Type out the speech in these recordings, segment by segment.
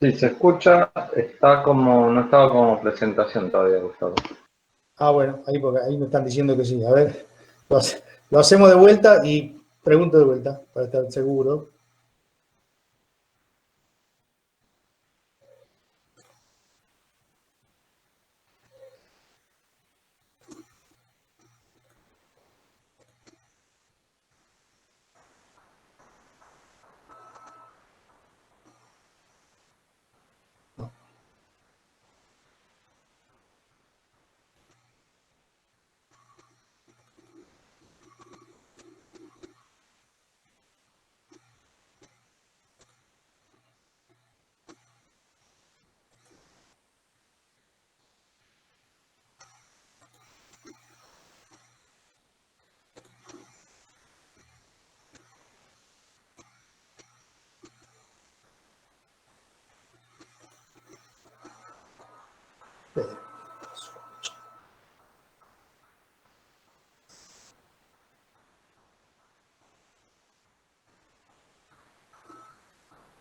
Sí, se escucha, está como, no estaba como presentación todavía, Gustavo. Ah, bueno, ahí, porque ahí me están diciendo que sí. A ver, lo hacemos de vuelta y pregunto de vuelta para estar seguro.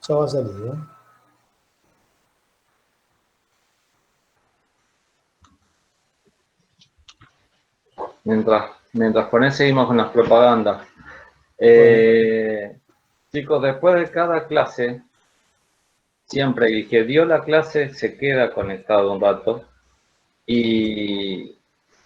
Ya va a salir, ¿eh? Mientras ponés, seguimos con las propagandas. Bueno, Chicos, después de cada clase, siempre el que dio la clase se queda conectado un rato y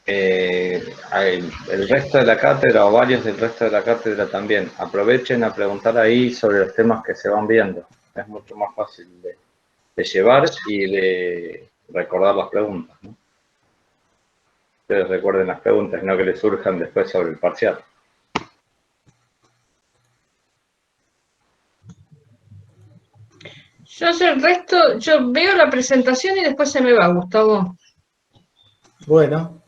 el resto de la cátedra o varios del resto de la cátedra también aprovechen a preguntar ahí sobre los temas que se van viendo. Es mucho más fácil de llevar y de recordar las preguntas, ¿no? Ustedes recuerden las preguntas, no que les surjan después sobre el parcial. Yo hago el resto, yo veo la presentación y después se me va, Gustavo. bueno.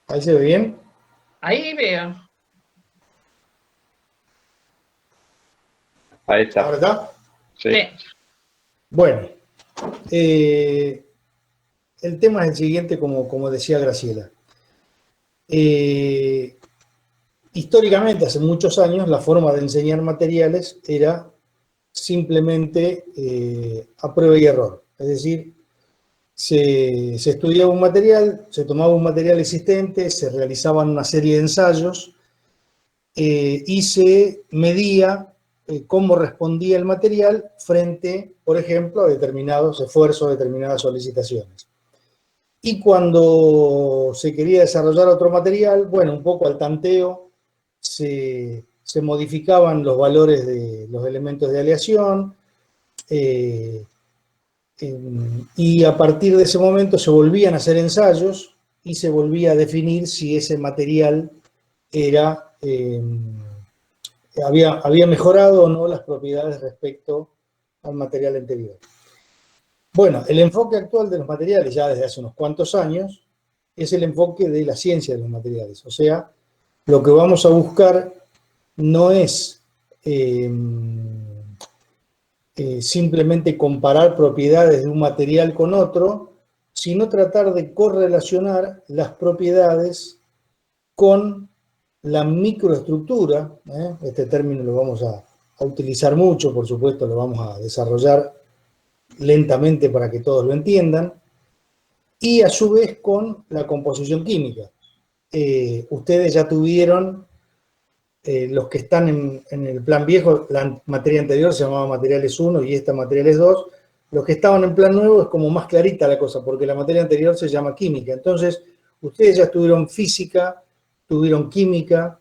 Ahí se ve bien. Ahí veo. Ahí está. ¿Ahora está? Sí. Sí. Bueno. El tema es el siguiente, como decía Graciela. Históricamente, hace muchos años, la forma de enseñar materiales era simplemente a prueba y error. Es decir, se estudiaba un material, se tomaba un material existente, se realizaban una serie de ensayos y se medía cómo respondía el material frente, por ejemplo, a determinados esfuerzos, a determinadas solicitaciones. Y cuando se quería desarrollar otro material, bueno, un poco al tanteo, se modificaban los valores de los elementos de aleación, y a partir de ese momento se volvían a hacer ensayos y se volvía a definir si ese material era, había mejorado o no las propiedades respecto al material anterior. Bueno, el enfoque actual de los materiales, ya desde hace unos cuantos años, es el enfoque de la ciencia de los materiales. O sea, lo que vamos a buscar no es simplemente comparar propiedades de un material con otro, sino tratar de correlacionar las propiedades con la microestructura. Este término lo vamos a utilizar mucho, por supuesto, lo vamos a desarrollar lentamente para que todos lo entiendan, y a su vez con la composición química. Ustedes ya tuvieron, los que están en el plan viejo, la materia anterior se llamaba materiales 1 y esta materiales 2, los que estaban en plan nuevo es como más clarita la cosa, porque la materia anterior se llama química. Entonces, ustedes ya tuvieron física, tuvieron química,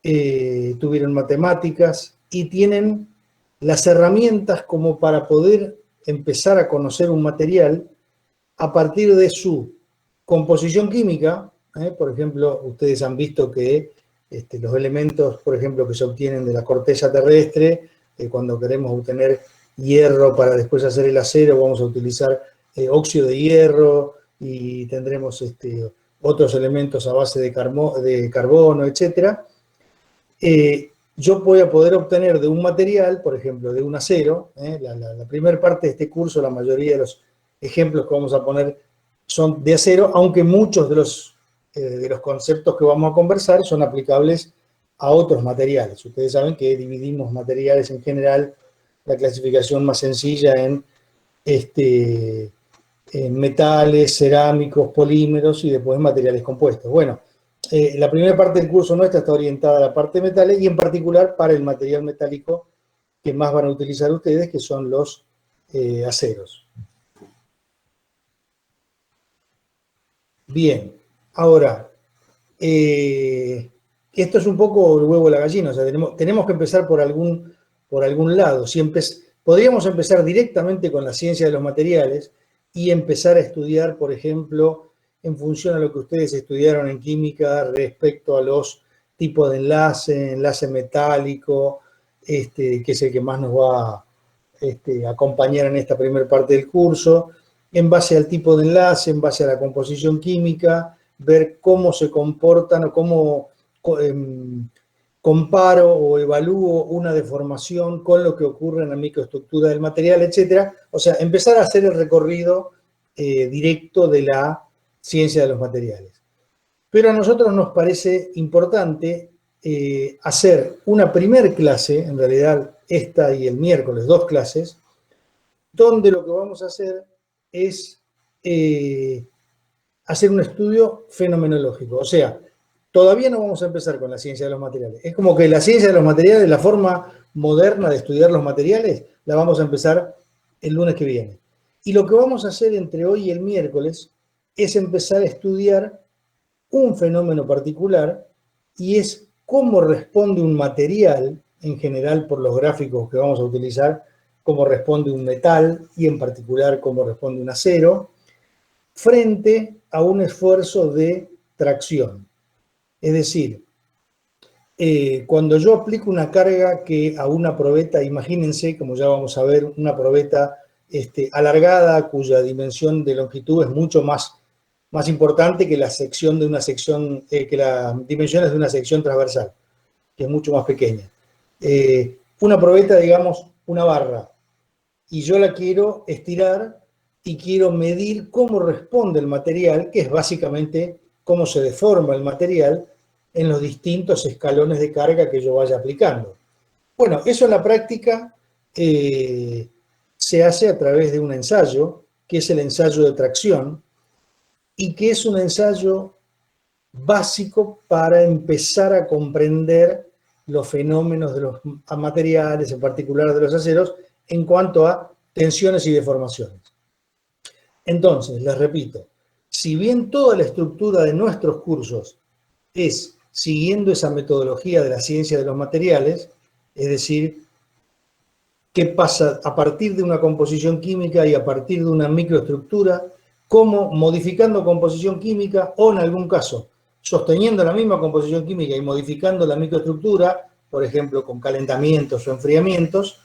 tuvieron matemáticas y tienen las herramientas como para poder empezar a conocer un material a partir de su composición química. Por ejemplo, ustedes han visto que los elementos, por ejemplo, que se obtienen de la corteza terrestre, cuando queremos obtener hierro para después hacer el acero, vamos a utilizar óxido de hierro y tendremos otros elementos a base de carbono, etc. Yo voy a poder obtener de un material, por ejemplo, de un acero, la primera parte de este curso, la mayoría de los ejemplos que vamos a poner son de acero, aunque muchos de los conceptos que vamos a conversar son aplicables a otros materiales. Ustedes saben que dividimos materiales en general, la clasificación más sencilla en metales, cerámicos, polímeros y después materiales compuestos. Bueno, la primera parte del curso nuestra está orientada a la parte de metales y en particular para el material metálico que más van a utilizar ustedes, que son los aceros. Bien, ahora, esto es un poco el huevo o la gallina, o sea, tenemos que empezar por algún lado. Podríamos empezar directamente con la ciencia de los materiales y empezar a estudiar, por ejemplo, en función a lo que ustedes estudiaron en química respecto a los tipos de enlace metálico, que es el que más nos va a acompañar en esta primera parte del curso, en base al tipo de enlace, en base a la composición química, ver cómo se comportan o cómo comparo o evalúo una deformación con lo que ocurre en la microestructura del material, etc. O sea, empezar a hacer el recorrido directo de la ciencia de los materiales. Pero a nosotros nos parece importante hacer una primer clase, en realidad esta y el miércoles, 2 clases, donde lo que vamos a hacer es hacer un estudio fenomenológico. O sea, todavía no vamos a empezar con la ciencia de los materiales. Es como que la ciencia de los materiales, la forma moderna de estudiar los materiales, la vamos a empezar el lunes que viene. Y lo que vamos a hacer entre hoy y el miércoles es empezar a estudiar un fenómeno particular y es cómo responde un material, en general por los gráficos que vamos a utilizar, cómo responde un metal y en particular cómo responde un acero, frente a un esfuerzo de tracción. Es decir, cuando yo aplico una carga que a una probeta, imagínense, como ya vamos a ver, una probeta alargada cuya dimensión de longitud es mucho más importante que la sección de una sección, que las dimensiones de una sección transversal, que es mucho más pequeña. Una probeta, digamos, una barra, y yo la quiero estirar y quiero medir cómo responde el material, que es básicamente cómo se deforma el material en los distintos escalones de carga que yo vaya aplicando. Bueno, eso en la práctica se hace a través de un ensayo, que es el ensayo de tracción, y que es un ensayo básico para empezar a comprender los fenómenos de los materiales, en particular de los aceros, en cuanto a tensiones y deformaciones. Entonces, les repito, si bien toda la estructura de nuestros cursos es siguiendo esa metodología de la ciencia de los materiales, es decir, qué pasa a partir de una composición química y a partir de una microestructura, cómo modificando composición química o en algún caso sosteniendo la misma composición química y modificando la microestructura, por ejemplo con calentamientos o enfriamientos,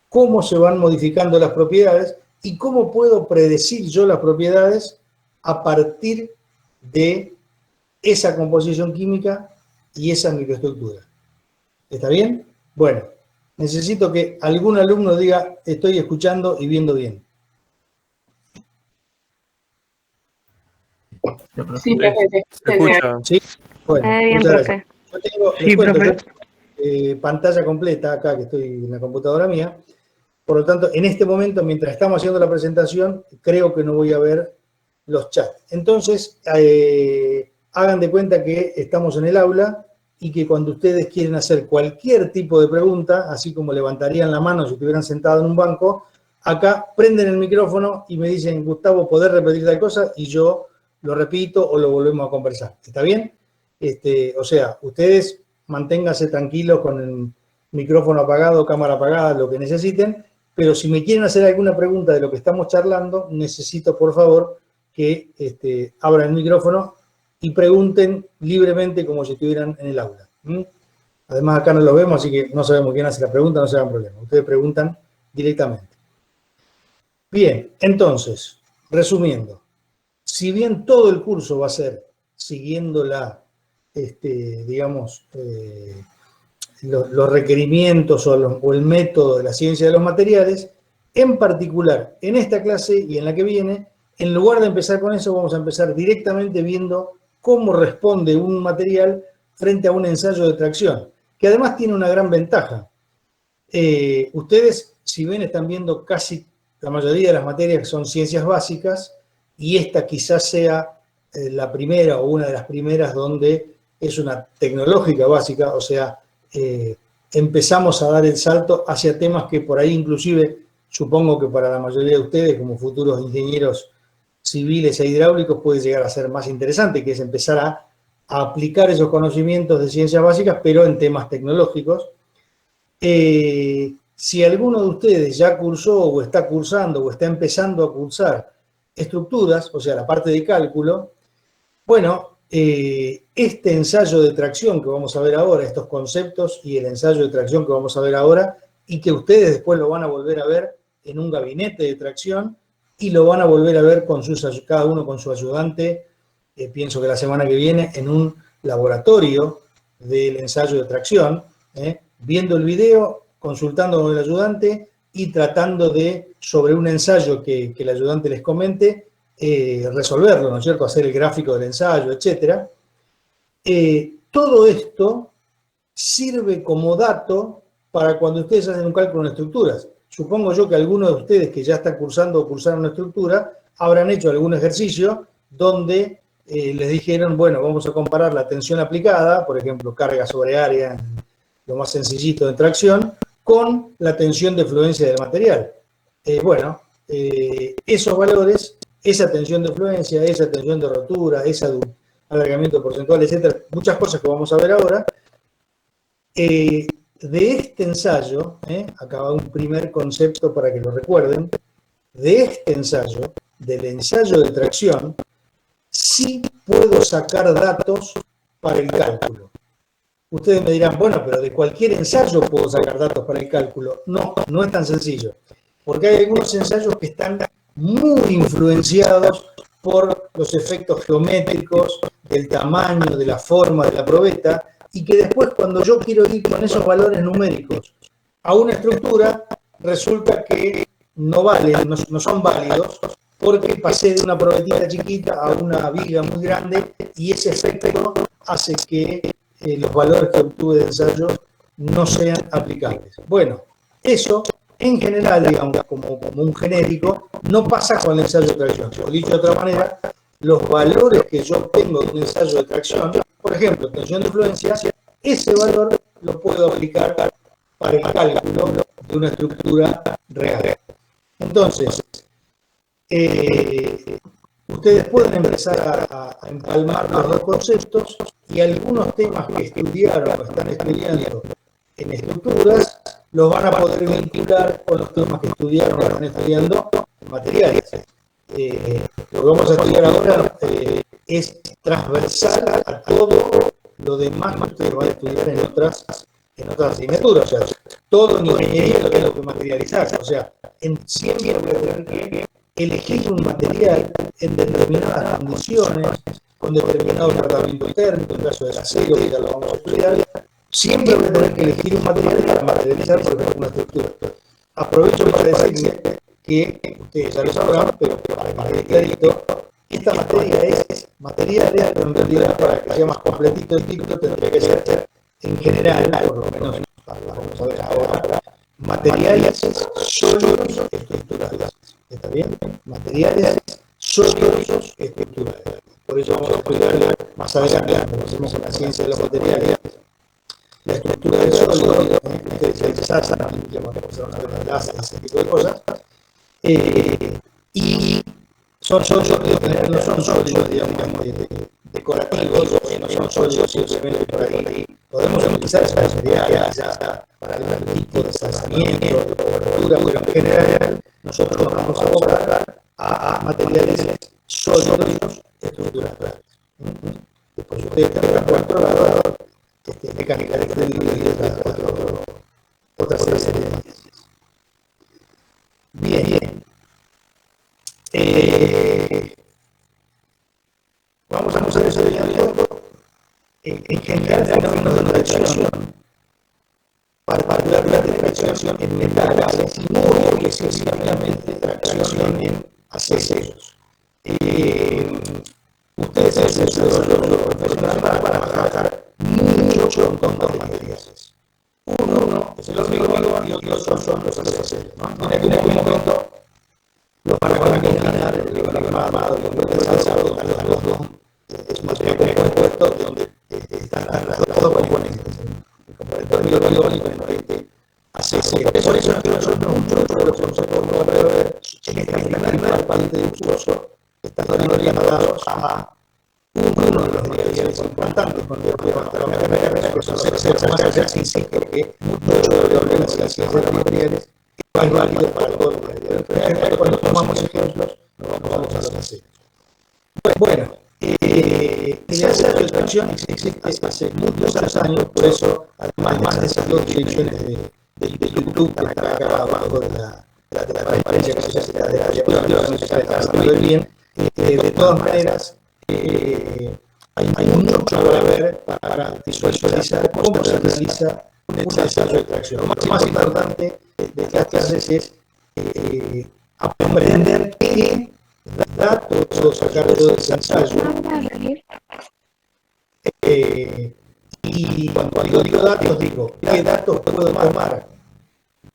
cómo se van modificando las propiedades y cómo puedo predecir yo las propiedades a partir de esa composición química y esa microestructura. ¿Está bien? Bueno, necesito que algún alumno diga, estoy escuchando y viendo bien. Sí, profe, ¿Se escucha? ¿Sí? Bueno, bien, muchas profe. gracias. Yo tengo, les cuento, yo tengo, pantalla completa acá, que estoy en la computadora mía. Por lo tanto, en este momento, mientras estamos haciendo la presentación, creo que no voy a ver los chats. Entonces, hagan de cuenta que estamos en el aula y que cuando ustedes quieren hacer cualquier tipo de pregunta, así como levantarían la mano si estuvieran sentados en un banco, acá prenden el micrófono y me dicen, Gustavo, ¿podés repetir tal cosa? Y yo lo repito o lo volvemos a conversar. ¿Está bien? O sea, ustedes manténganse tranquilos con el micrófono apagado, cámara apagada, lo que necesiten, pero si me quieren hacer alguna pregunta de lo que estamos charlando, necesito, por favor, que abran el micrófono y pregunten libremente como si estuvieran en el aula. Además, acá no los vemos, así que no sabemos quién hace la pregunta, no se hagan problema. Ustedes preguntan directamente. Bien, entonces, resumiendo, si bien todo el curso va a ser siguiendo digamos, los requerimientos o el método de la ciencia de los materiales, en particular, en esta clase y en la que viene, En lugar de empezar con eso, vamos a empezar directamente viendo cómo responde un material frente a un ensayo de tracción, que además tiene una gran ventaja. Ustedes, si ven, están viendo casi la mayoría de las materias que son ciencias básicas, y esta quizás sea la primera o una de las primeras donde es una tecnológica básica, o sea, empezamos a dar el salto hacia temas que por ahí inclusive, supongo que para la mayoría de ustedes, como futuros ingenieros civiles e hidráulicos, puede llegar a ser más interesante, que es empezar a aplicar esos conocimientos de ciencias básicas, pero en temas tecnológicos. Si alguno de ustedes ya cursó o está cursando o está empezando a cursar estructuras, o sea, la parte de cálculo, bueno, este ensayo de tracción que vamos a ver ahora, estos conceptos y el ensayo de tracción que vamos a ver ahora, y que ustedes después lo van a volver a ver en un gabinete de tracción y lo van a volver a ver con cada uno con su ayudante, pienso que la semana que viene, en un laboratorio del ensayo de tracción, viendo el video, consultando con el ayudante y tratando de, sobre un ensayo que el ayudante les comente, resolverlo, ¿no es cierto? Hacer el gráfico del ensayo, etc. Todo esto sirve como dato para cuando ustedes hacen un cálculo en estructuras. Supongo yo que algunos de ustedes que ya están cursando o cursaron una estructura habrán hecho algún ejercicio donde les dijeron, bueno, vamos a comparar la tensión aplicada, por ejemplo, carga sobre área, lo más sencillito de tracción, con la tensión de fluencia del material. Esos valores, esa tensión de fluencia, esa tensión de rotura, ese alargamiento porcentual, etcétera, muchas cosas que vamos a ver ahora. De este ensayo, acá va un primer concepto para que lo recuerden, de este ensayo, del ensayo de tracción, sí puedo sacar datos para el cálculo. Ustedes me dirán, bueno, pero de cualquier ensayo puedo sacar datos para el cálculo. No, no es tan sencillo, porque hay algunos ensayos que están muy influenciados por los efectos geométricos, del tamaño, de la forma de la probeta, y que después cuando yo quiero ir con esos valores numéricos a una estructura, resulta que no valen, no son válidos, porque pasé de una probetita chiquita a una viga muy grande, y ese efecto hace que los valores que obtuve de ensayo no sean aplicables. Bueno, eso en general, digamos, como un genérico, no pasa con el ensayo de tracción. O dicho de otra manera, los valores que yo obtengo de un ensayo de tracción, por ejemplo, tensión de fluencia, ese valor lo puedo aplicar para el cálculo de una estructura real. Entonces, ustedes pueden empezar a empalmar los dos conceptos, y algunos temas que estudiaron o están estudiando en estructuras los van a poder vincular con los temas que estudiaron o están estudiando en materiales. Lo que vamos a estudiar ahora es transversal a todo lo demás que ustedes van a estudiar en otras asignaturas. O sea, todo en ingeniería lo tengo que materializar. O sea, siempre voy a tener que elegir un material en determinadas condiciones, con determinado tratamiento térmico, en caso de acero, que ya lo vamos a estudiar. Siempre voy a tener que elegir un material para materializar, por ejemplo, una estructura. Aprovecho para decirles que ustedes ya lo sabrán, pero para que quede clarito, esta materia es materiales, pero en realidad para que sea más completito el título tendría que ser en general, por lo menos vamos a ver ahora, materiales sólidos estructurales. ¿Está bien? Materiales sólidos estructurales. Por eso vamos a estudiar más adelante, como hacemos en la ciencia de los materiales, la estructura del sólido, ustedes ya saben, vamos a ver ese tipo de cosas. Y son sólidos, pero no son sólidos, digamos, decorativos, no son sólidos simplemente por ahí. Podemos utilizar esos materiales para algún tipo de tratamiento, de cobertura, pero en general nosotros vamos a abocar a materiales sólidos estructurales. Después ustedes tendrán por otro lado mecánica de fluido y otras series de ciencias. Bien. Vamos a desarrollar en general fenómenos de tracción, particular de tracción en metales, muy específicamente tracción en aceros. Ustedes en su desarrollo profesional van a trabajar mucho con dos materiales. Uno es el hormigón y otro son los aceros, ¿no? En algún momento los van a combinar, el hormigón armado y el condensado, los dos es un material compuesto donde están las dos componentes, el componente hormigón y el componente acero. Por eso nosotros muchos de los conceptos que vamos a ver en esta primera parte del curso están orientados a uno de los materiales importantes cuando la mecánica, que son los aceros, más allá sí que mucho de lo que las ciencias de los materiales es válido para todos los materiales. Pero cuando tomamos ejemplos, nos vamos a los aceros. Bueno, el ensayo de tracción existe hace muchos años, por eso, además de esas dos direcciones de YouTube que están acá abajo de la transparencia que se hace de la diapositiva, no sé si está muy bien, de todas maneras, hay mucho para ver, para visualizar cómo se realiza un ensayo de tracción. Lo más importante de estas clases es aprender qué datos puedo sacar yo de ese ensayo. Y cuando digo datos, digo qué datos puedo tomar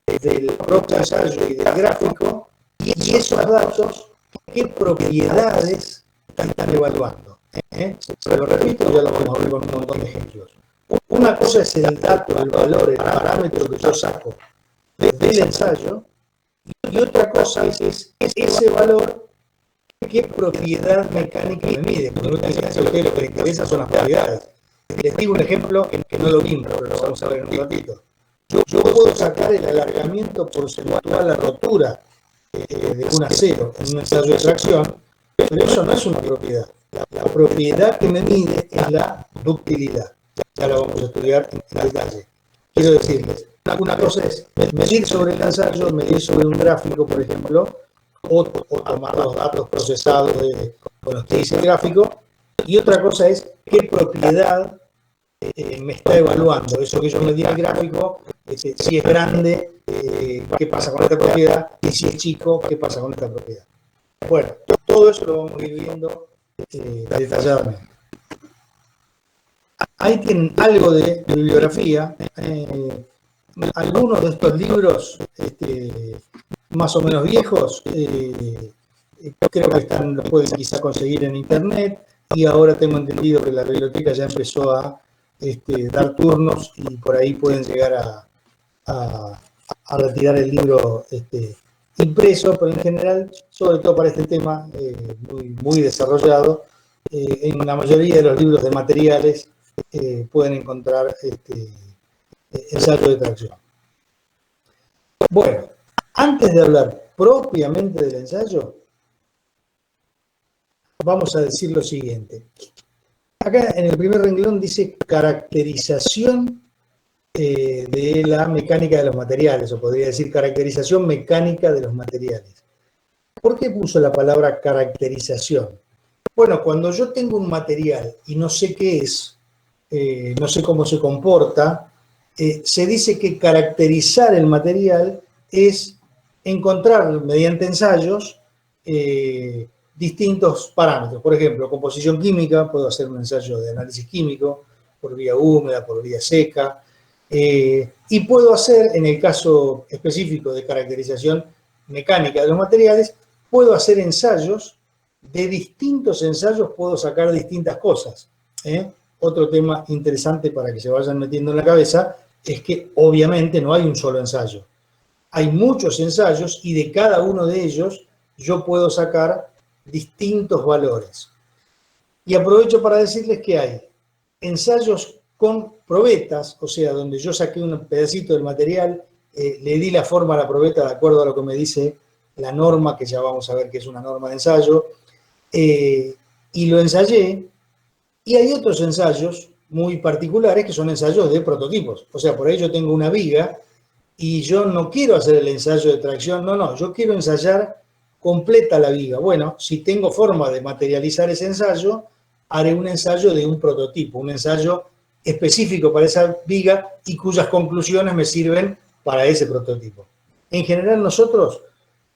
del propio ensayo y del gráfico, y esos datos, qué propiedades están evaluando. Se lo repito, ya lo vamos a ver con un montón de ejemplos. Una cosa es el dato, el valor, el parámetro que yo saco del ensayo, y otra cosa es ese valor, qué propiedad mecánica me mide. Cuando uno dice a ustedes lo que les interesa son las propiedades. Les digo un ejemplo que no lo vimos, pero lo vamos a ver en un ratito. Yo puedo sacar el alargamiento porcentual a rotura de un acero en un ensayo de tracción, pero eso no es una propiedad. La propiedad que me mide es la ductilidad. Ya lo vamos a estudiar en detalle. Quiero decirles, una cosa es medir sobre el ensayo, medir sobre un gráfico, por ejemplo, o tomar los datos procesados con los que dice el gráfico, y otra cosa es qué propiedad me está evaluando. Eso que yo medí en el gráfico, si es grande, qué pasa con esta propiedad, y si es chico, qué pasa con esta propiedad. Bueno, todo eso lo vamos a ir viendo detalladamente. Ahí tienen algo de bibliografía. Algunos de estos libros más o menos viejos, creo que los pueden quizá conseguir en internet, y ahora tengo entendido que la biblioteca ya empezó a dar turnos y por ahí pueden llegar a retirar el libro impreso, pero en general, sobre todo para este tema muy desarrollado, en la mayoría de los libros de materiales pueden encontrar ensayo de tracción. Bueno, antes de hablar propiamente del ensayo, vamos a decir lo siguiente. Acá en el primer renglón dice caracterización de la mecánica de los materiales, o podría decir caracterización mecánica de los materiales. ¿Por qué puso la palabra caracterización? Bueno, cuando yo tengo un material y no sé qué es, no sé cómo se comporta, se dice que caracterizar el material es encontrar mediante ensayos distintos parámetros. Por ejemplo, composición química, puedo hacer un ensayo de análisis químico por vía húmeda, por vía seca, y puedo hacer, en el caso específico de caracterización mecánica de los materiales, puedo hacer ensayos, de distintos ensayos puedo sacar distintas cosas. Otro tema interesante para que se vayan metiendo en la cabeza es que obviamente no hay un solo ensayo. Hay muchos ensayos y de cada uno de ellos yo puedo sacar distintos valores. Y aprovecho para decirles que hay ensayos con probetas, o sea, donde yo saqué un pedacito del material, le di la forma a la probeta de acuerdo a lo que me dice la norma, que ya vamos a ver que es una norma de ensayo, y lo ensayé. Y hay otros ensayos muy particulares que son ensayos de prototipos. O sea, por ahí yo tengo una viga y yo no quiero hacer el ensayo de tracción, no, yo quiero ensayar completa la viga. Bueno, si tengo forma de materializar ese ensayo, haré un ensayo de un prototipo, un ensayo específico para esa viga y cuyas conclusiones me sirven para ese prototipo. En general nosotros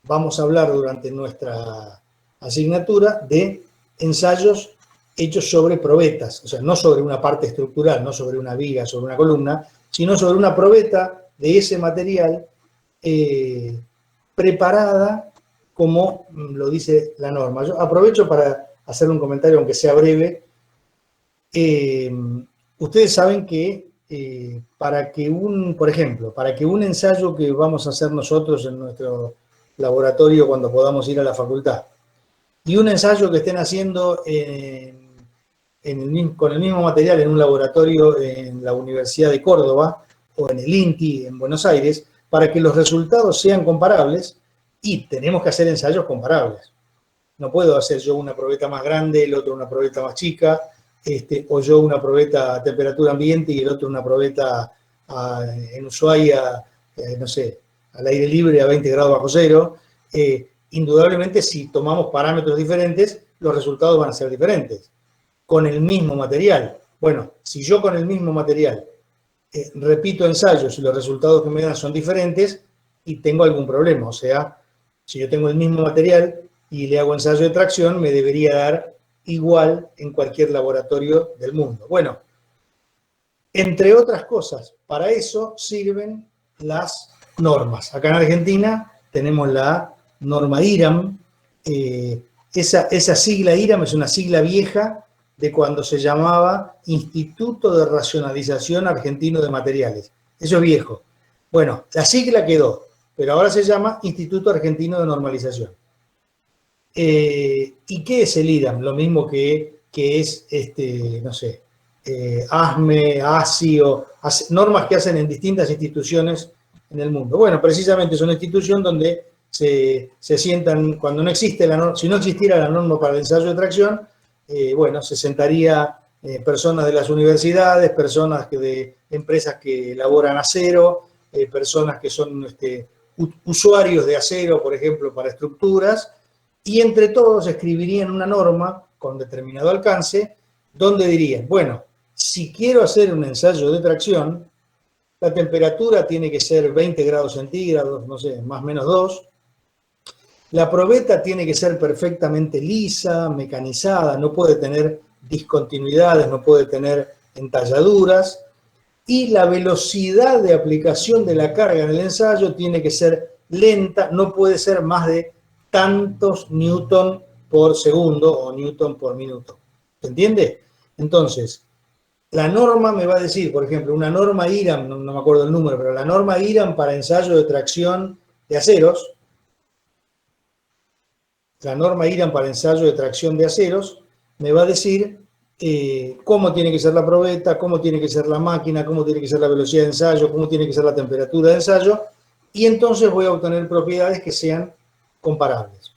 vamos a hablar durante nuestra asignatura de ensayos hechos sobre probetas, o sea, no sobre una parte estructural, no sobre una viga, sobre una columna, sino sobre una probeta de ese material preparada como lo dice la norma. Yo aprovecho para hacer un comentario, aunque sea breve. Ustedes saben que por ejemplo, para que un ensayo que vamos a hacer nosotros en nuestro laboratorio cuando podamos ir a la facultad, y un ensayo que estén haciendo con el mismo material en un laboratorio en la Universidad de Córdoba o en el INTI en Buenos Aires, para que los resultados sean comparables, y tenemos que hacer ensayos comparables. No puedo hacer yo una probeta más grande, el otro una probeta más chica, o yo una probeta a temperatura ambiente y el otro una probeta en Ushuaia, no sé, al aire libre a 20 grados bajo cero. Indudablemente, si tomamos parámetros diferentes, los resultados van a ser diferentes. Con el mismo material. Bueno, si yo con el mismo material repito ensayos y los resultados que me dan son diferentes, y tengo algún problema. O sea, si yo tengo el mismo material y le hago ensayo de tracción, me debería dar igual en cualquier laboratorio del mundo. Bueno, entre otras cosas, para eso sirven las normas. Acá en Argentina tenemos la norma IRAM. Esa sigla IRAM es una sigla vieja de cuando se llamaba Instituto de Racionalización Argentino de Materiales. Eso es viejo. Bueno, la sigla quedó, pero ahora se llama Instituto Argentino de Normalización. ¿Y qué es el IRAM? Lo mismo que es, no sé, ASME, ASI, normas que hacen en distintas instituciones en el mundo. Bueno, precisamente es una institución donde se sientan, cuando no existe la norma, si no existiera la norma para el ensayo de tracción, bueno, se sentaría personas de las universidades, personas de empresas que elaboran acero, personas que son usuarios de acero, por ejemplo, para estructuras, y entre todos escribirían una norma con determinado alcance, donde dirían, bueno, si quiero hacer un ensayo de tracción, la temperatura tiene que ser 20 grados centígrados, no sé, más o menos 2. La probeta tiene que ser perfectamente lisa, mecanizada, no puede tener discontinuidades, no puede tener entalladuras. Y la velocidad de aplicación de la carga en el ensayo tiene que ser lenta, no puede ser más de tantos newton por segundo o newton por minuto. ¿Se entiende? Entonces, la norma me va a decir, por ejemplo, una norma IRAM, no me acuerdo el número, pero la norma IRAM para ensayo de tracción de aceros, la norma IRAM para ensayo de tracción de aceros, me va a decir cómo tiene que ser la probeta, cómo tiene que ser la máquina, cómo tiene que ser la velocidad de ensayo, cómo tiene que ser la temperatura de ensayo, y entonces voy a obtener propiedades que sean comparables.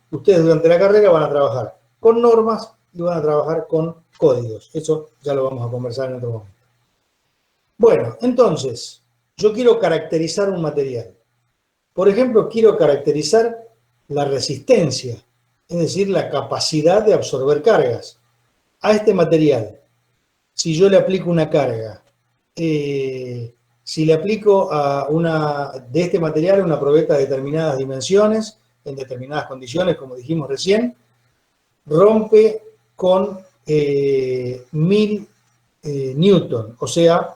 Ustedes durante la carrera van a trabajar con normas y van a trabajar con códigos. Eso ya lo vamos a conversar en otro momento. Bueno, entonces, yo quiero caracterizar un material. Por ejemplo, quiero caracterizar la resistencia, es decir, la capacidad de absorber cargas. A este material, si yo le aplico una carga, si le aplico de este material una probeta de determinadas dimensiones, en determinadas condiciones, como dijimos recién, rompe con 1000 newton, o sea,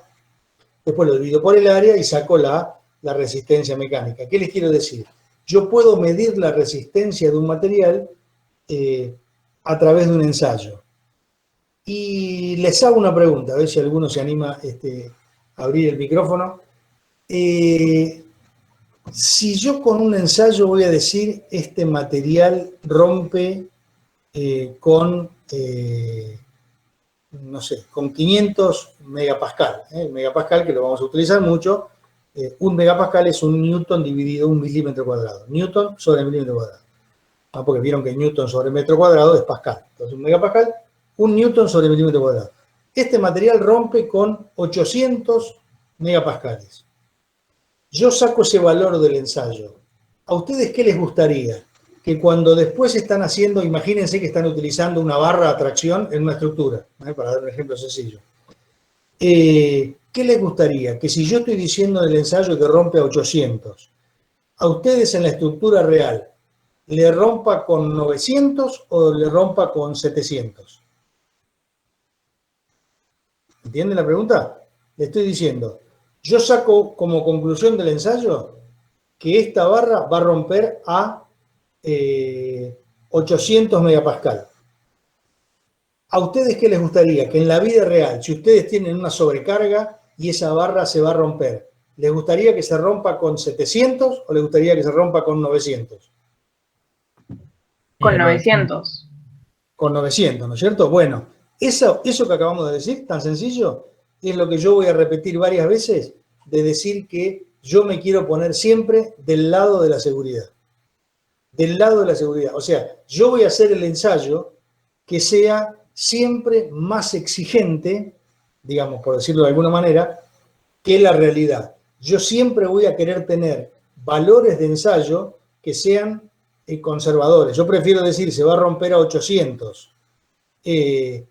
después lo divido por el área y saco la resistencia mecánica. ¿Qué les quiero decir? Yo puedo medir la resistencia de un material a través de un ensayo. Y les hago una pregunta, a ver si alguno se anima a abrir el micrófono. Si yo con un ensayo voy a decir, este material rompe con, no sé, con 500 megapascal. Megapascal, que lo vamos a utilizar mucho. Un megapascal es un newton dividido un milímetro cuadrado. Newton sobre milímetro cuadrado. Porque vieron que newton sobre metro cuadrado es pascal. Entonces, un megapascal, un newton sobre milímetro cuadrado. Este material rompe con 800 megapascales. Yo saco ese valor del ensayo. ¿A ustedes qué les gustaría? Que cuando después están haciendo, imagínense que están utilizando una barra de tracción en una estructura, para dar un ejemplo sencillo. ¿Qué les gustaría? Que si yo estoy diciendo en el ensayo que rompe a 800, a ustedes en la estructura real, le rompa con 900 o le rompa con 700. ¿Entienden la pregunta? Le estoy diciendo, yo saco como conclusión del ensayo que esta barra va a romper a 800 megapascal. ¿A ustedes qué les gustaría? Que en la vida real, si ustedes tienen una sobrecarga y esa barra se va a romper, ¿les gustaría que se rompa con 700 o les gustaría que se rompa con 900? Con 900. Con 900, ¿no es cierto? Bueno, eso que acabamos de decir, tan sencillo, es lo que yo voy a repetir varias veces, de decir que yo me quiero poner siempre del lado de la seguridad. Del lado de la seguridad. O sea, yo voy a hacer el ensayo que sea siempre más exigente, digamos, por decirlo de alguna manera, que la realidad. Yo siempre voy a querer tener valores de ensayo que sean conservadores. Yo prefiero decir, se va a romper a 800 y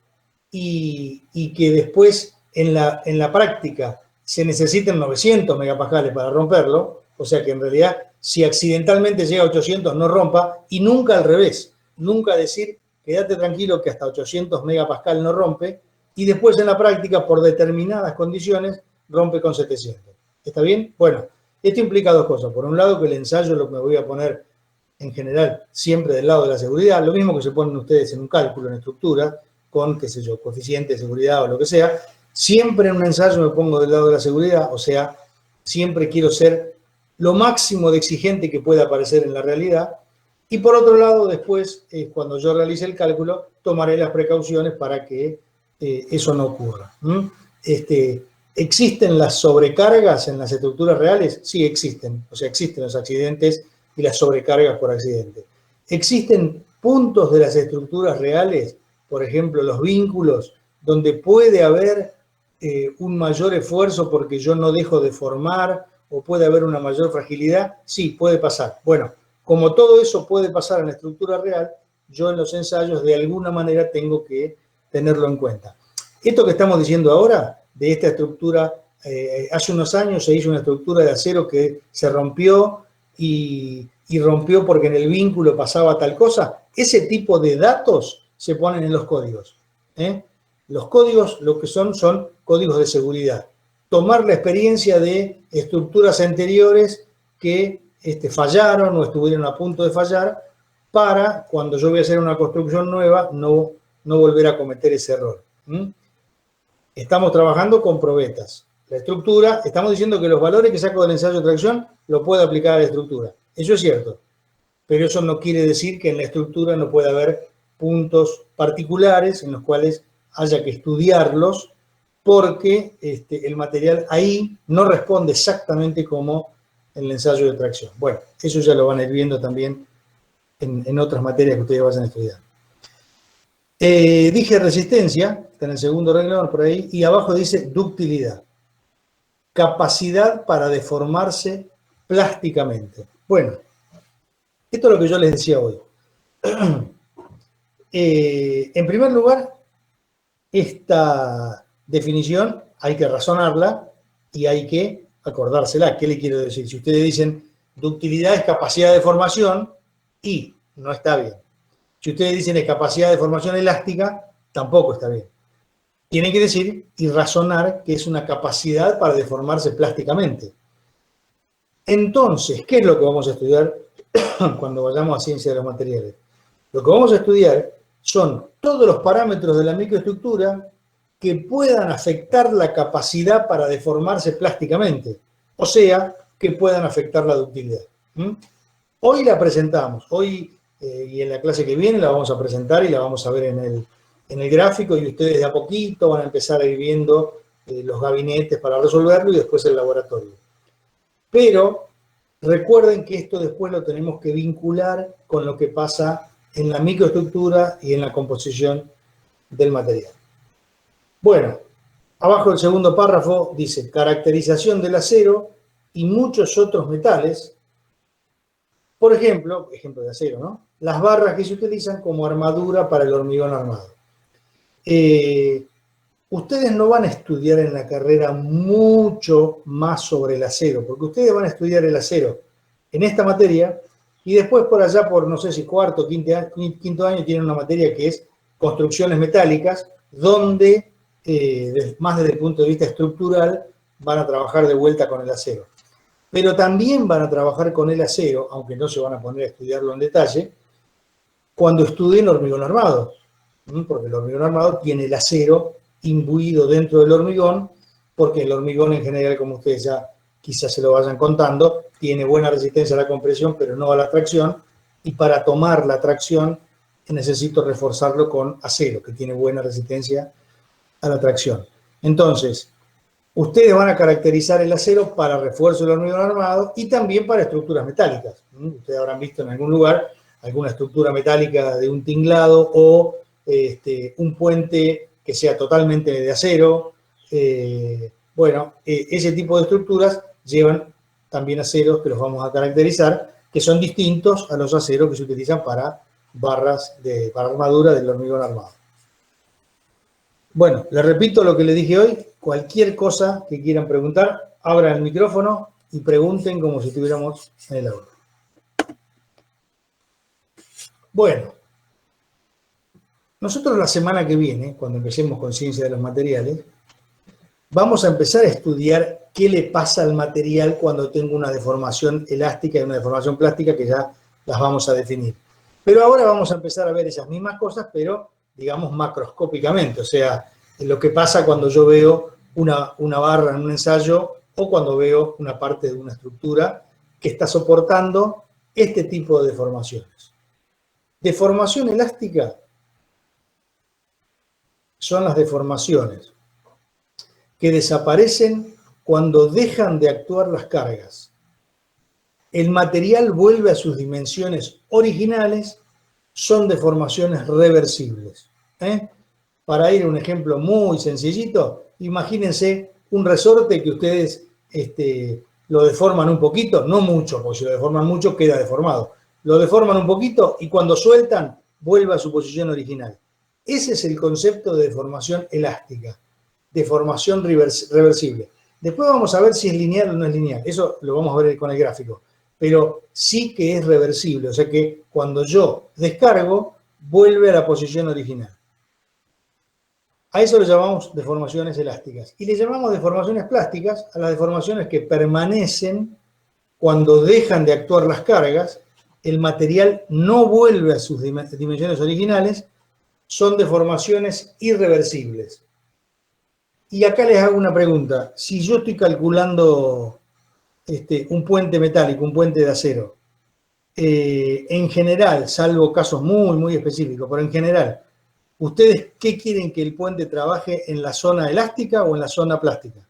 que después en la práctica se necesiten 900 megapascales para romperlo, o sea que en realidad si accidentalmente llega a 800 no rompa, y nunca al revés, nunca decir quédate tranquilo que hasta 800 megapascal no rompe, y después en la práctica por determinadas condiciones rompe con 700. ¿Está bien? Bueno, esto implica dos cosas. Por un lado que el ensayo lo que me voy a poner en general siempre del lado de la seguridad, lo mismo que se ponen ustedes en un cálculo, en estructura, con, qué sé yo, coeficiente de seguridad o lo que sea, siempre en un ensayo me pongo del lado de la seguridad, o sea, siempre quiero ser lo máximo de exigente que pueda aparecer en la realidad, y por otro lado, después, cuando yo realice el cálculo, tomaré las precauciones para que eso no ocurra. ¿Existen las sobrecargas en las estructuras reales? Sí, existen, o sea, existen los accidentes y las sobrecargas por accidente. ¿Existen puntos de las estructuras reales, por ejemplo, los vínculos, donde puede haber un mayor esfuerzo porque yo no dejo de formar o puede haber una mayor fragilidad? Sí, puede pasar. Bueno, como todo eso puede pasar en la estructura real, yo en los ensayos de alguna manera tengo que tenerlo en cuenta. Esto que estamos diciendo ahora, de esta estructura, hace unos años se hizo una estructura de acero que se rompió y rompió porque en el vínculo pasaba tal cosa. Ese tipo de datos se ponen en los códigos. Los códigos lo que son códigos de seguridad. Tomar la experiencia de estructuras anteriores que fallaron o estuvieron a punto de fallar para, cuando yo voy a hacer una construcción nueva, no volver a cometer ese error. Estamos trabajando con probetas. La estructura, estamos diciendo que los valores que saco del ensayo de tracción lo puedo aplicar a la estructura. Eso es cierto, pero eso no quiere decir que en la estructura no pueda haber puntos particulares en los cuales haya que estudiarlos porque el material ahí no responde exactamente como en el ensayo de tracción. Bueno, eso ya lo van a ir viendo también en otras materias que ustedes vayan a estudiar. Dije resistencia, está en el segundo renglón por ahí, y abajo dice ductilidad. Capacidad para deformarse plásticamente. Bueno, esto es lo que yo les decía hoy. En primer lugar, esta definición hay que razonarla y hay que acordársela. ¿Qué le quiero decir? Si ustedes dicen ductilidad es capacidad de formación, y no está bien. Si ustedes dicen es capacidad de formación elástica, tampoco está bien. Tienen que decir y razonar que es una capacidad para deformarse plásticamente. Entonces, ¿qué es lo que vamos a estudiar cuando vayamos a ciencia de los materiales? Lo que vamos a estudiar son todos los parámetros de la microestructura que puedan afectar la capacidad para deformarse plásticamente, o sea, que puedan afectar la ductilidad. Hoy la presentamos, hoy y en la clase que viene la vamos a presentar y la vamos a ver en el gráfico, y ustedes de a poquito van a empezar a ir viendo los gabinetes para resolverlo y después el laboratorio. Pero recuerden que esto después lo tenemos que vincular con lo que pasa en la microestructura y en la composición del material. Bueno, abajo del segundo párrafo dice caracterización del acero y muchos otros metales. Por ejemplo de acero, ¿no? Las barras que se utilizan como armadura para el hormigón armado. Ustedes no van a estudiar en la carrera mucho más sobre el acero, porque ustedes van a estudiar el acero en esta materia Y después por allá, por no sé si cuarto, quinto año, tienen una materia que es construcciones metálicas, donde, más desde el punto de vista estructural, van a trabajar de vuelta con el acero. Pero también van a trabajar con el acero, aunque no se van a poner a estudiarlo en detalle, cuando estudien hormigón armado, porque el hormigón armado tiene el acero imbuido dentro del hormigón, porque el hormigón en general, como ustedes ya quizás se lo vayan contando, tiene buena resistencia a la compresión, pero no a la tracción, y para tomar la tracción necesito reforzarlo con acero, que tiene buena resistencia a la tracción. Entonces, ustedes van a caracterizar el acero para refuerzo del hormigón armado y también para estructuras metálicas. Ustedes habrán visto en algún lugar alguna estructura metálica de un tinglado o un puente que sea totalmente de acero. Ese tipo de estructuras llevan también aceros que los vamos a caracterizar, que son distintos a los aceros que se utilizan para barras, para armadura del hormigón armado. Bueno, les repito lo que les dije hoy. Cualquier cosa que quieran preguntar, abran el micrófono y pregunten como si estuviéramos en el aula. Bueno, nosotros la semana que viene, cuando empecemos con ciencia de los materiales, vamos a empezar a estudiar qué le pasa al material cuando tengo una deformación elástica y una deformación plástica, que ya las vamos a definir. Pero ahora vamos a empezar a ver esas mismas cosas, pero digamos macroscópicamente, o sea, lo que pasa cuando yo veo una barra en un ensayo o cuando veo una parte de una estructura que está soportando este tipo de deformaciones. Deformación elástica son las deformaciones que desaparecen cuando dejan de actuar las cargas. El material vuelve a sus dimensiones originales, son deformaciones reversibles. Para ir a un ejemplo muy sencillito, imagínense un resorte que ustedes lo deforman un poquito, no mucho, porque si lo deforman mucho queda deformado. Lo deforman un poquito y cuando sueltan, vuelve a su posición original. Ese es el concepto de deformación elástica, deformación reversible. Después vamos a ver si es lineal o no es lineal, eso lo vamos a ver con el gráfico, pero sí que es reversible, o sea que cuando yo descargo, vuelve a la posición original. A eso le llamamos deformaciones elásticas. Y le llamamos deformaciones plásticas a las deformaciones que permanecen cuando dejan de actuar las cargas, el material no vuelve a sus dimensiones originales, son deformaciones irreversibles. Y acá les hago una pregunta. Si yo estoy calculando un puente metálico, un puente de acero, en general, salvo casos muy, muy específicos, pero en general, ¿ustedes qué quieren que el puente trabaje en la zona elástica o en la zona plástica?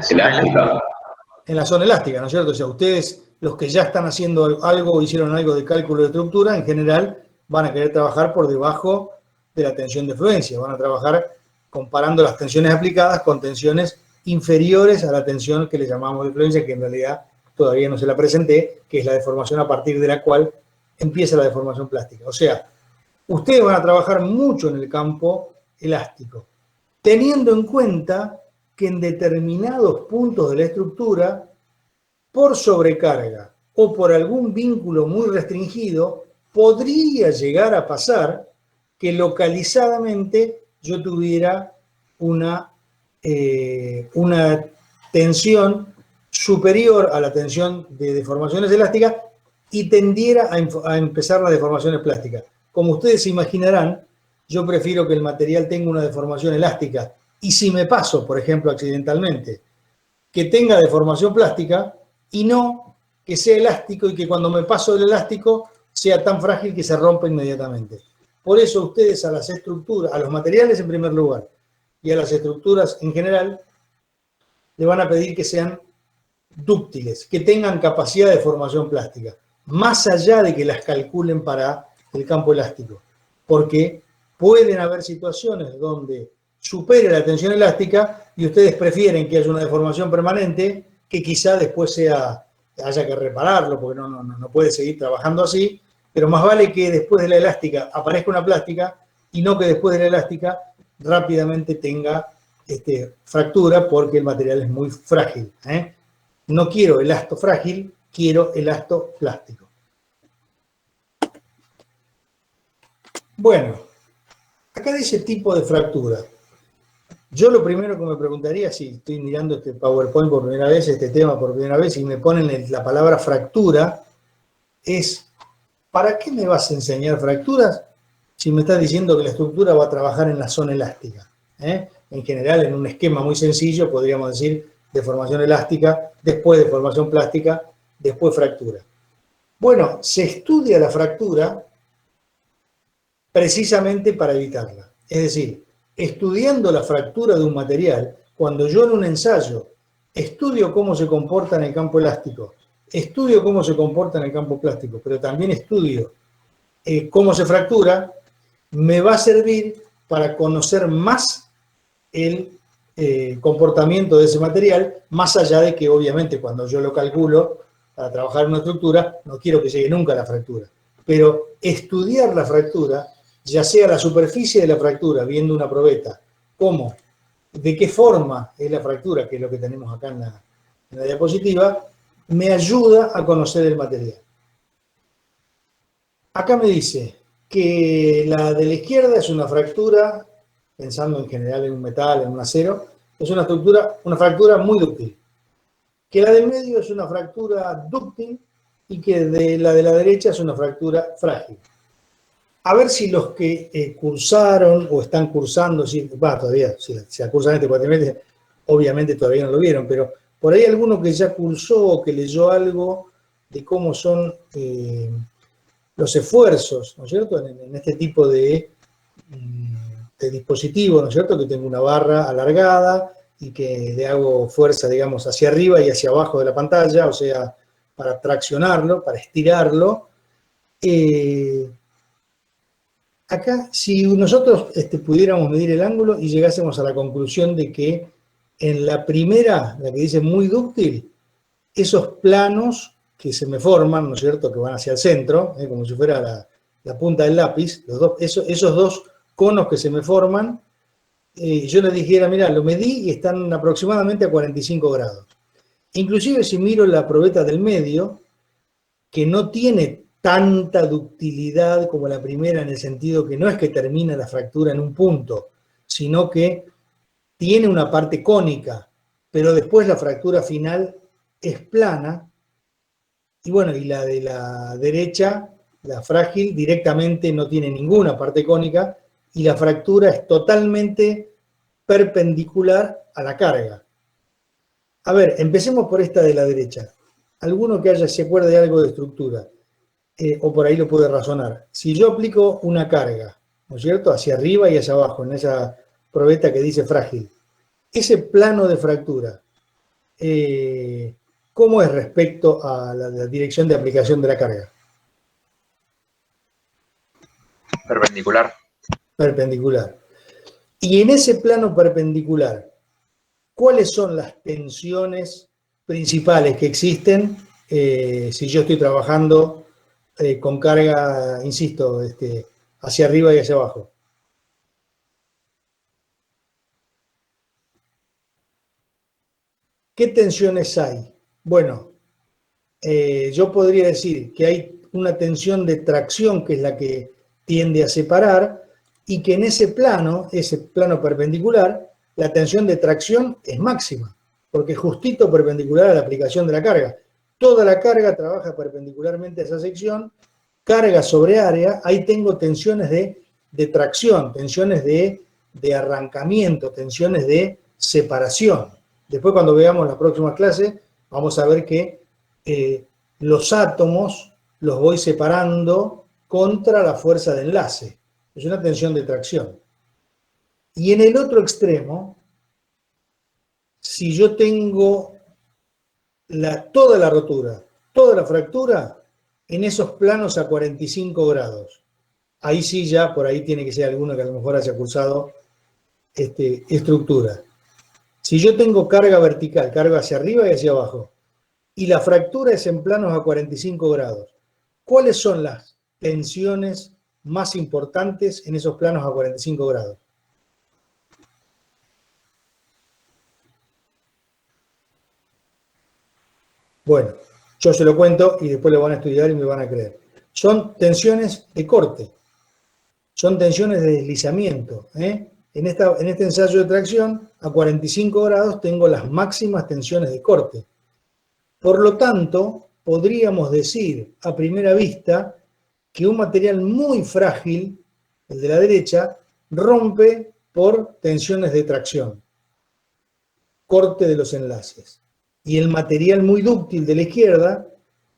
Elástica. En la zona elástica, ¿no es cierto? O sea, ustedes, los que ya están haciendo algo o hicieron algo de cálculo de estructura, en general van a querer trabajar por debajo de la tensión de fluencia. Van a trabajar comparando las tensiones aplicadas con tensiones inferiores a la tensión que le llamamos de fluencia, que en realidad todavía no se la presenté, que es la deformación a partir de la cual empieza la deformación plástica. O sea, ustedes van a trabajar mucho en el campo elástico, teniendo en cuenta que en determinados puntos de la estructura, por sobrecarga o por algún vínculo muy restringido, podría llegar a pasar que localizadamente yo tuviera una tensión superior a la tensión de deformaciones elásticas y tendiera a empezar las deformaciones plásticas. Como ustedes se imaginarán, yo prefiero que el material tenga una deformación elástica y si me paso, por ejemplo, accidentalmente, que tenga deformación plástica y no que sea elástico y que cuando me paso del elástico sea tan frágil que se rompa inmediatamente. Por eso ustedes a las estructuras, a los materiales en primer lugar y a las estructuras en general, le van a pedir que sean dúctiles, que tengan capacidad de formación plástica, más allá de que las calculen para el campo elástico, porque pueden haber situaciones donde supere la tensión elástica y ustedes prefieren que haya una deformación permanente que quizá después haya que repararlo, porque no puede seguir trabajando así, pero más vale que después de la elástica aparezca una plástica y no que después de la elástica rápidamente tenga fractura porque el material es muy frágil. No quiero elasto frágil, quiero elasto plástico. Bueno, acá dice tipo de fractura. Yo lo primero que me preguntaría, si estoy mirando este PowerPoint por primera vez, este tema por primera vez, y me ponen la palabra fractura, es, ¿para qué me vas a enseñar fracturas si me estás diciendo que la estructura va a trabajar en la zona elástica? En general, en un esquema muy sencillo, podríamos decir deformación elástica, después deformación plástica, después fractura. Bueno, se estudia la fractura precisamente para evitarla. Es decir, estudiando la fractura de un material, cuando yo en un ensayo estudio cómo se comporta en el campo elástico, estudio cómo se comporta en el campo plástico, pero también estudio cómo se fractura, me va a servir para conocer más el comportamiento de ese material, más allá de que obviamente cuando yo lo calculo para trabajar en una estructura, no quiero que llegue nunca a la fractura. Pero estudiar la fractura, ya sea la superficie de la fractura, viendo una probeta, cómo, de qué forma es la fractura, que es lo que tenemos acá en la diapositiva, me ayuda a conocer el material. Acá me dice que la de la izquierda es una fractura, pensando en general en un metal, en un acero, es una fractura muy dúctil. Que la del medio es una fractura dúctil y que la de la derecha es una fractura frágil. A ver si los que cursaron o están cursando, todavía, si la cursan este cuatrimestre, obviamente todavía no lo vieron, pero por ahí alguno que ya cursó o que leyó algo de cómo son los esfuerzos, ¿no es cierto?, en este tipo de dispositivo, ¿no es cierto?, que tengo una barra alargada y que le hago fuerza, digamos, hacia arriba y hacia abajo de la pantalla, o sea, para traccionarlo, para estirarlo. Acá, si nosotros pudiéramos medir el ángulo y llegásemos a la conclusión de que en la primera, la que dice muy dúctil, esos planos que se me forman, ¿no es cierto?, que van hacia el centro, como si fuera la punta del lápiz, esos dos conos que se me forman, yo les dijera, mira, lo medí y están aproximadamente a 45 grados. Inclusive si miro la probeta del medio, que no tiene tanta ductilidad como la primera, en el sentido que no es que termina la fractura en un punto, sino que tiene una parte cónica, pero después la fractura final es plana. Y bueno, y la de la derecha, la frágil, directamente no tiene ninguna parte cónica y la fractura es totalmente perpendicular a la carga. A ver, empecemos por esta de la derecha. Alguno que se acuerde de algo de estructura, o por ahí lo puede razonar. Si yo aplico una carga, ¿no es cierto?, hacia arriba y hacia abajo, en esa probeta que dice frágil, ese plano de fractura, ¿cómo es respecto a la dirección de aplicación de la carga? Perpendicular. Perpendicular. Y en ese plano perpendicular, ¿cuáles son las tensiones principales que existen si yo estoy trabajando con carga, insisto, hacia arriba y hacia abajo? ¿Qué tensiones hay? Bueno, yo podría decir que hay una tensión de tracción que es la que tiende a separar y que en ese plano perpendicular, la tensión de tracción es máxima, porque es justito perpendicular a la aplicación de la carga. Toda la carga trabaja perpendicularmente a esa sección, carga sobre área, ahí tengo tensiones de tracción, tensiones de arrancamiento, tensiones de separación. Después cuando veamos la próxima clase, vamos a ver que los átomos los voy separando contra la fuerza de enlace. Es una tensión de tracción. Y en el otro extremo, si yo tengo toda la rotura, toda la fractura, en esos planos a 45 grados. Ahí sí ya, por ahí tiene que ser alguno que a lo mejor haya cursado estructura. Si yo tengo carga vertical, carga hacia arriba y hacia abajo, y la fractura es en planos a 45 grados, ¿cuáles son las tensiones más importantes en esos planos a 45 grados? Bueno, yo se lo cuento y después lo van a estudiar y me van a creer. Son tensiones de corte, son tensiones de deslizamiento. En este ensayo de tracción, a 45 grados tengo las máximas tensiones de corte. Por lo tanto, podríamos decir a primera vista que un material muy frágil, el de la derecha, rompe por tensiones de tracción, corte de los enlaces. Y el material muy dúctil de la izquierda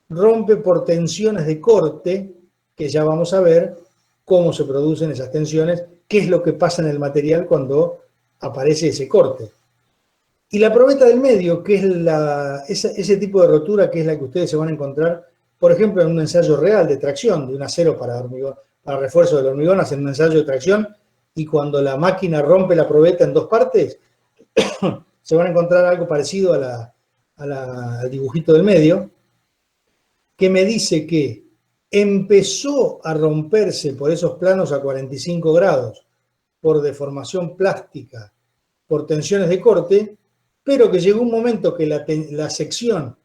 rompe por tensiones de corte, que ya vamos a ver cómo se producen esas tensiones, qué es lo que pasa en el material cuando aparece ese corte. Y la probeta del medio, que es ese tipo de rotura que es la que ustedes se van a encontrar, por ejemplo, en un ensayo real de tracción, de un acero para refuerzo del hormigón, hacen un ensayo de tracción, y cuando la máquina rompe la probeta en dos partes, se van a encontrar algo parecido al dibujito del medio, que me dice que empezó a romperse por esos planos a 45 grados, por deformación plástica, por tensiones de corte, pero que llegó un momento que la sección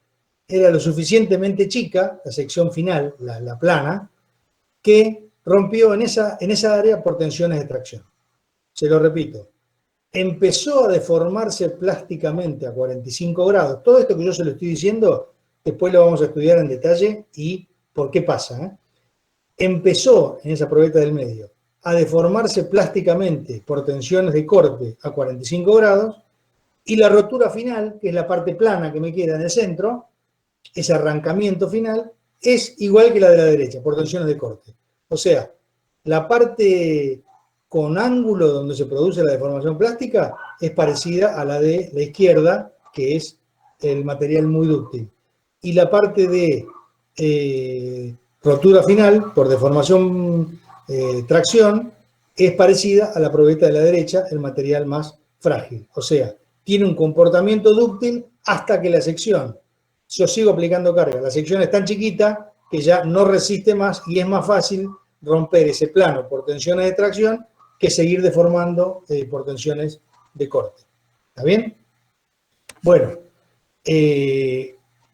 era lo suficientemente chica, la sección final, la plana, que rompió en esa área por tensiones de tracción. Se lo repito, empezó a deformarse plásticamente a 45 grados. Todo esto que yo se lo estoy diciendo, después lo vamos a estudiar en detalle y por qué pasa. Empezó en esa probeta del medio a deformarse plásticamente por tensiones de corte a 45 grados, y la rotura final, que es la parte plana que me queda en el centro, ese arrancamiento final, es igual que la de la derecha, por tensiones de corte. O sea, la parte con ángulo donde se produce la deformación plástica es parecida a la de la izquierda, que es el material muy dúctil. Y la parte de rotura final, por deformación tracción, es parecida a la probeta de la derecha, el material más frágil. O sea, tiene un comportamiento dúctil hasta que la sección, yo sigo aplicando carga, la sección es tan chiquita que ya no resiste más y es más fácil romper ese plano por tensiones de tracción que seguir deformando por tensiones de corte. ¿Está bien? Bueno,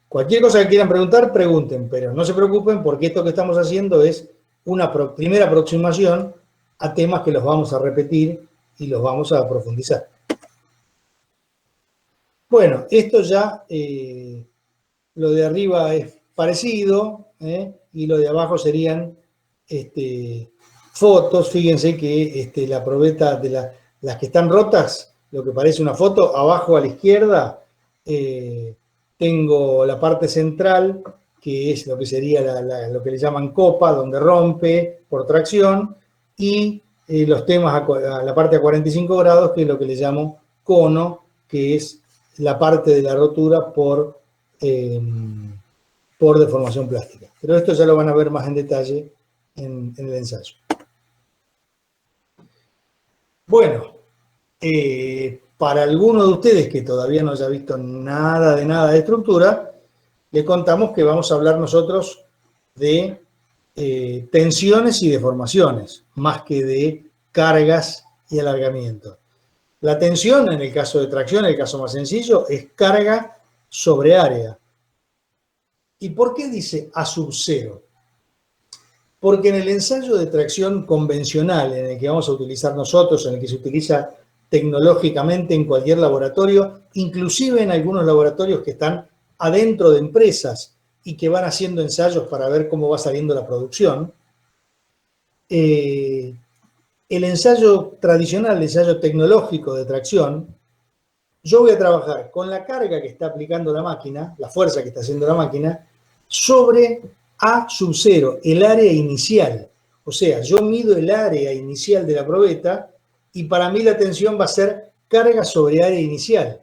cualquier cosa que quieran preguntar, pregunten, pero no se preocupen porque esto que estamos haciendo es una primera aproximación a temas que los vamos a repetir y los vamos a profundizar. Bueno, esto ya, lo de arriba es parecido, y lo de abajo serían fotos. Fíjense que la probeta de las que están rotas, lo que parece una foto, abajo a la izquierda tengo la parte central, que es lo que sería lo que le llaman copa, donde rompe por tracción, y los temas a la parte a 45 grados, que es lo que le llamo cono, que es la parte de la rotura por deformación plástica. Pero esto ya lo van a ver más en detalle en el ensayo. Bueno, para alguno de ustedes que todavía no haya visto nada de estructura, le contamos que vamos a hablar nosotros de tensiones y deformaciones, más que de cargas y alargamiento. La tensión, en el caso de tracción, el caso más sencillo, es carga sobre área. ¿Y por qué dice A sub 0? Porque en el ensayo de tracción convencional, en el que vamos a utilizar nosotros, en el que se utiliza tecnológicamente en cualquier laboratorio, inclusive en algunos laboratorios que están adentro de empresas y que van haciendo ensayos para ver cómo va saliendo la producción, el ensayo tradicional, el ensayo tecnológico de tracción, yo voy a trabajar con la carga que está aplicando la máquina, la fuerza que está haciendo la máquina, sobre A sub 0, el área inicial. O sea, yo mido el área inicial de la probeta y para mí la tensión va a ser carga sobre área inicial.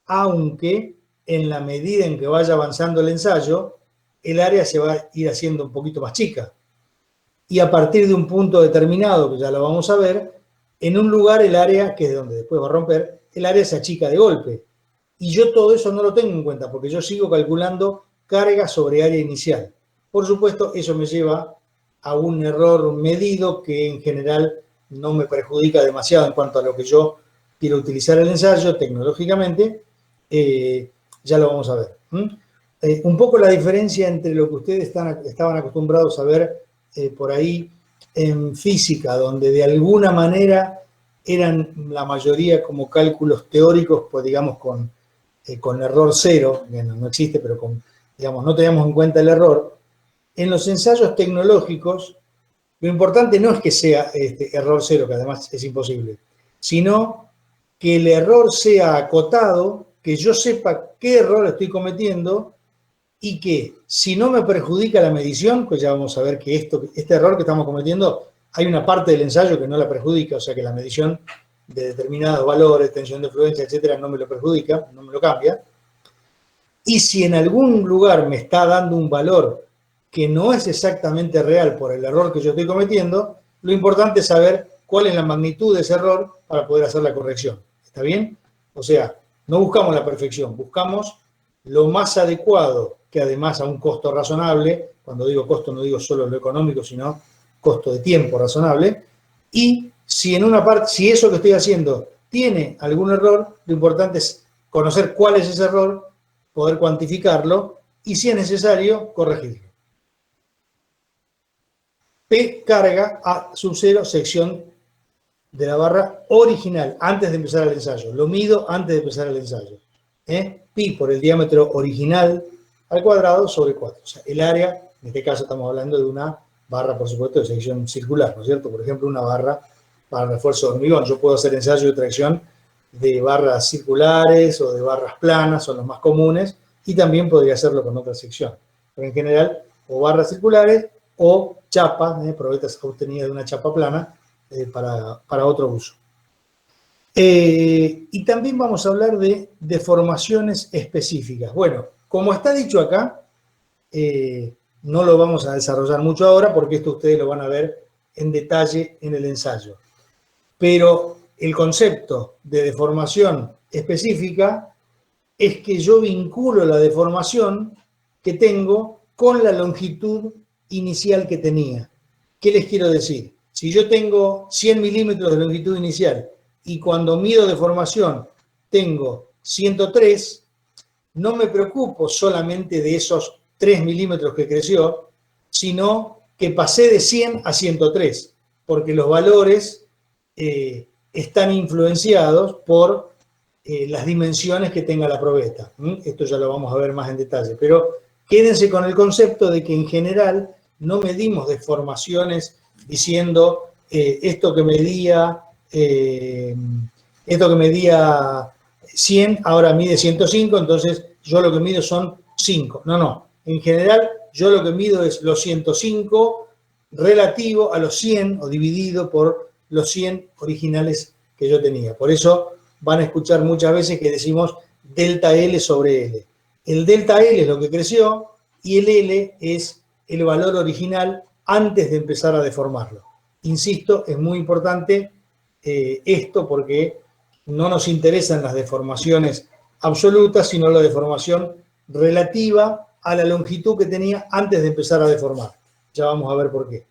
Aunque en la medida en que vaya avanzando el ensayo, el área se va a ir haciendo un poquito más chica. Y a partir de un punto determinado, que ya lo vamos a ver, en un lugar el área, que es donde después va a romper, el área se achica de golpe. Y yo todo eso no lo tengo en cuenta, porque yo sigo calculando carga sobre área inicial. Por supuesto, eso me lleva a un error medido que en general no me perjudica demasiado en cuanto a lo que yo quiero utilizar el ensayo tecnológicamente. Ya lo vamos a ver. un poco la diferencia entre lo que ustedes estaban acostumbrados a ver por ahí en física, donde de alguna manera eran la mayoría como cálculos teóricos, pues digamos con error cero, que no existe, pero digamos, no teníamos en cuenta el error. En los ensayos tecnológicos, lo importante no es que sea error cero, que además es imposible, sino que el error sea acotado, que yo sepa qué error estoy cometiendo y que si no me perjudica la medición, pues ya vamos a ver que este error que estamos cometiendo, hay una parte del ensayo que no la perjudica, o sea que la medición de determinados valores, tensión de fluencia, etcétera, no me lo perjudica, no me lo cambia. Y si en algún lugar me está dando un valor que no es exactamente real por el error que yo estoy cometiendo, lo importante es saber cuál es la magnitud de ese error para poder hacer la corrección. ¿Está bien? O sea, no buscamos la perfección, buscamos lo más adecuado, que además a un costo razonable, cuando digo costo no digo solo lo económico, sino costo de tiempo razonable, y si en una parte, si eso que estoy haciendo tiene algún error, lo importante es conocer cuál es ese error, poder cuantificarlo y si es necesario, corregirlo. P carga A sub 0, sección de la barra original, antes de empezar el ensayo. Lo mido antes de empezar el ensayo. Pi por el diámetro original al cuadrado sobre 4. O sea, el área, en este caso estamos hablando de una barra, por supuesto, de sección circular, ¿no es cierto? Por ejemplo, una barra para refuerzo de hormigón. Yo puedo hacer ensayo de tracción de barras circulares o de barras planas, son los más comunes, y también podría hacerlo con otra sección. Pero en general, o barras circulares o chapas, probetas obtenidas de una chapa plana para otro uso. Y también vamos a hablar de deformaciones específicas. Bueno, como está dicho acá, no lo vamos a desarrollar mucho ahora porque esto ustedes lo van a ver en detalle en el ensayo. Pero el concepto de deformación específica es que yo vinculo la deformación que tengo con la longitud inicial que tenía. ¿Qué les quiero decir? Si yo tengo 100 milímetros de longitud inicial y cuando mido deformación tengo 103, no me preocupo solamente de esos 3 milímetros que creció, sino que pasé de 100 a 103, porque los valores están influenciados por las dimensiones que tenga la probeta. Esto ya lo vamos a ver más en detalle, pero quédense con el concepto de que en general no medimos deformaciones diciendo esto que medía 100, ahora mide 105, entonces yo lo que mido son 5. No. En general, yo lo que mido es los 105 relativo a los 100 o dividido por los 100 originales que yo tenía. Por eso van a escuchar muchas veces que decimos delta L sobre L. El delta L es lo que creció y el L es el valor original antes de empezar a deformarlo. Insisto, es muy importante esto porque no nos interesan las deformaciones absolutas, sino la deformación relativa a la longitud que tenía antes de empezar a deformar. Ya vamos a ver por qué.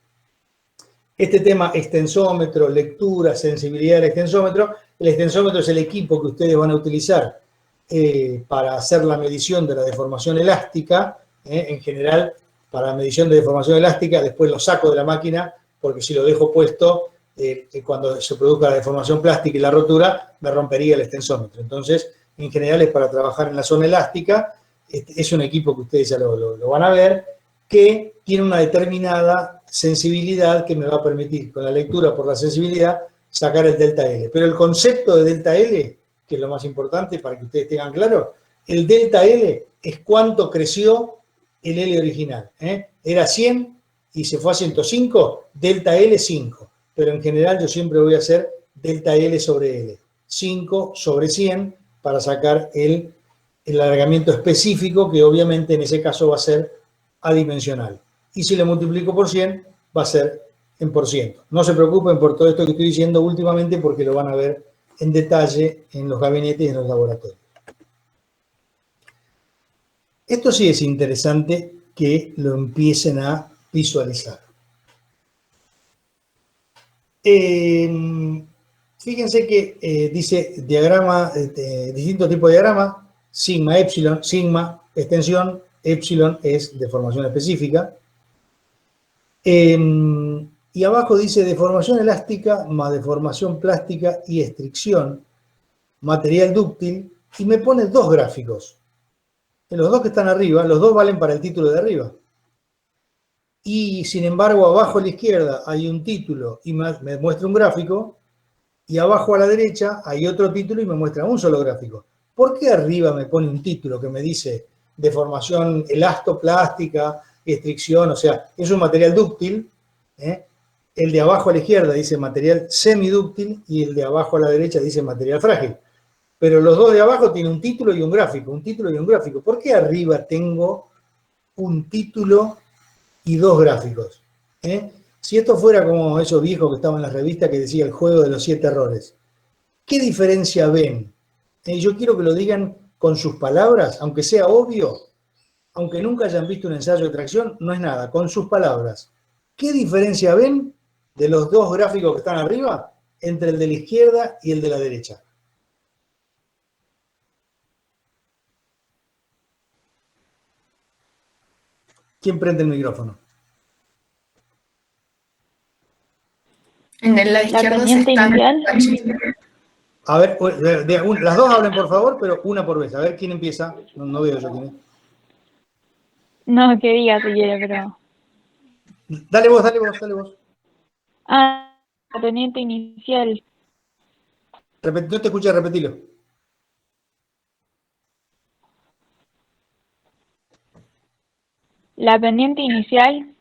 Este tema extensómetro, lectura, sensibilidad del extensómetro. El extensómetro es el equipo que ustedes van a utilizar para hacer la medición de la deformación elástica. En general, para la medición de deformación elástica, después lo saco de la máquina, porque si lo dejo puesto, cuando se produzca la deformación plástica y la rotura, me rompería el extensómetro. Entonces, en general es para trabajar en la zona elástica. Es un equipo que ustedes ya lo van a ver, que tiene una determinada sensibilidad que me va a permitir, con la lectura por la sensibilidad, sacar el delta L. Pero el concepto de delta L, que es lo más importante para que ustedes tengan claro, el delta L es cuánto creció el L original. Era 100 y se fue a 105, delta L 5. Pero en general yo siempre voy a hacer delta L sobre L. 5 sobre 100 para sacar el alargamiento específico, que obviamente en ese caso va a ser adimensional. Y si le multiplico por 100, va a ser en por ciento. No se preocupen por todo esto que estoy diciendo últimamente porque lo van a ver en detalle en los gabinetes y en los laboratorios. Esto sí es interesante que lo empiecen a visualizar. Fíjense que dice diagrama, distintos tipos de diagrama, sigma, epsilon, sigma, extensión, epsilon es deformación específica. Y abajo dice deformación elástica más deformación plástica y estricción, material dúctil, y me pone dos gráficos. En los dos que están arriba, los dos valen para el título de arriba. Y sin embargo, abajo a la izquierda hay un título y me muestra un gráfico, y abajo a la derecha hay otro título y me muestra un solo gráfico. ¿Por qué arriba me pone un título que me dice deformación elastoplástica, estricción? O sea, es un material dúctil. El de abajo a la izquierda dice material semidúctil y el de abajo a la derecha dice material frágil. Pero los dos de abajo tienen un título y un gráfico, un título y un gráfico. ¿Por qué arriba tengo un título y dos gráficos? Si esto fuera como esos viejos que estaban en las revistas que decía el juego de los 7 errores, ¿qué diferencia ven? Yo quiero que lo digan con sus palabras, aunque sea obvio, aunque nunca hayan visto un ensayo de tracción, no es nada, con sus palabras. ¿Qué diferencia ven de los dos gráficos que están arriba entre el de la izquierda y el de la derecha? ¿Quién prende el micrófono? En el lado izquierdo se pendiente está... inicial. A ver, las dos hablen por favor, pero una por vez. A ver quién empieza. No veo yo quién es. No, que diga si quiere, pero... Dale vos, dale vos, dale vos. Ah, la pendiente inicial. No te escuché, repetilo. La pendiente inicial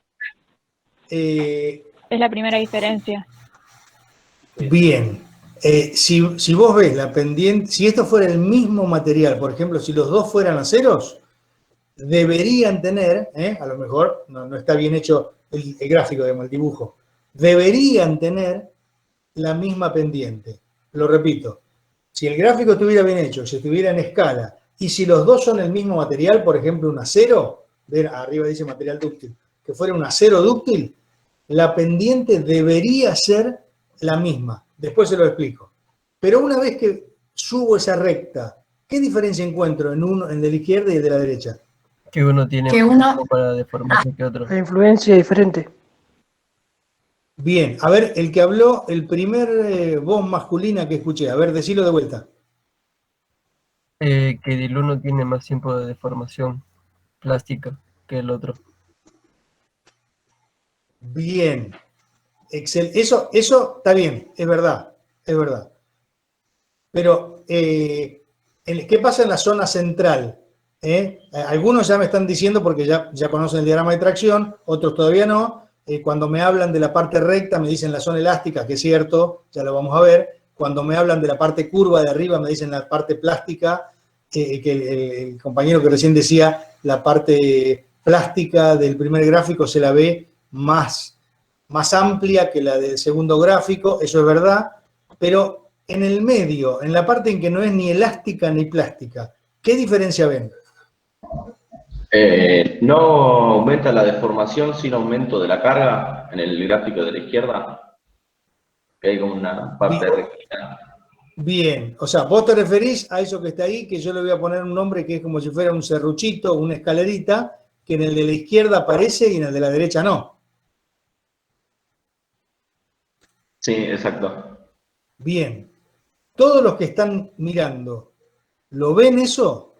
Eh, es la primera diferencia. Bien. Si vos ves la pendiente, si esto fuera el mismo material, por ejemplo, si los dos fueran aceros, deberían tener, a lo mejor no está bien hecho el gráfico, digamos, el dibujo, deberían tener la misma pendiente. Lo repito, si el gráfico estuviera bien hecho, si estuviera en escala, y si los dos son el mismo material, por ejemplo, un acero, arriba dice material dúctil, que fuera un acero dúctil, la pendiente debería ser la misma. Después se lo explico. Pero una vez que subo esa recta, ¿qué diferencia encuentro en uno, en el de la izquierda y el de la derecha? Que uno tiene Que más uno- tiempo para deformarse que otro. La influencia es diferente. Bien, a ver, el que habló, el primer voz masculina que escuché, a ver, decilo de vuelta. Que el uno tiene más tiempo de deformación plástica que el otro. Bien. Eso está bien, es verdad, es verdad. Pero, ¿qué pasa en la zona central? Algunos ya me están diciendo, porque ya conocen el diagrama de tracción, otros todavía no. Cuando me hablan de la parte recta, me dicen la zona elástica, que es cierto, ya lo vamos a ver. Cuando me hablan de la parte curva de arriba, me dicen la parte plástica, que el compañero que recién decía, la parte plástica del primer gráfico se la ve más amplia que la del segundo gráfico, eso es verdad, pero en el medio, en la parte en que no es ni elástica ni plástica, ¿qué diferencia ven? ¿No aumenta la deformación sin aumento de la carga en el gráfico de la izquierda? Que hay como una parte recta. Bien, o sea, vos te referís a eso que está ahí, que yo le voy a poner un nombre que es como si fuera un serruchito, una escalerita, que en el de la izquierda aparece y en el de la derecha no. Sí, exacto. Bien, todos los que están mirando, ¿lo ven eso?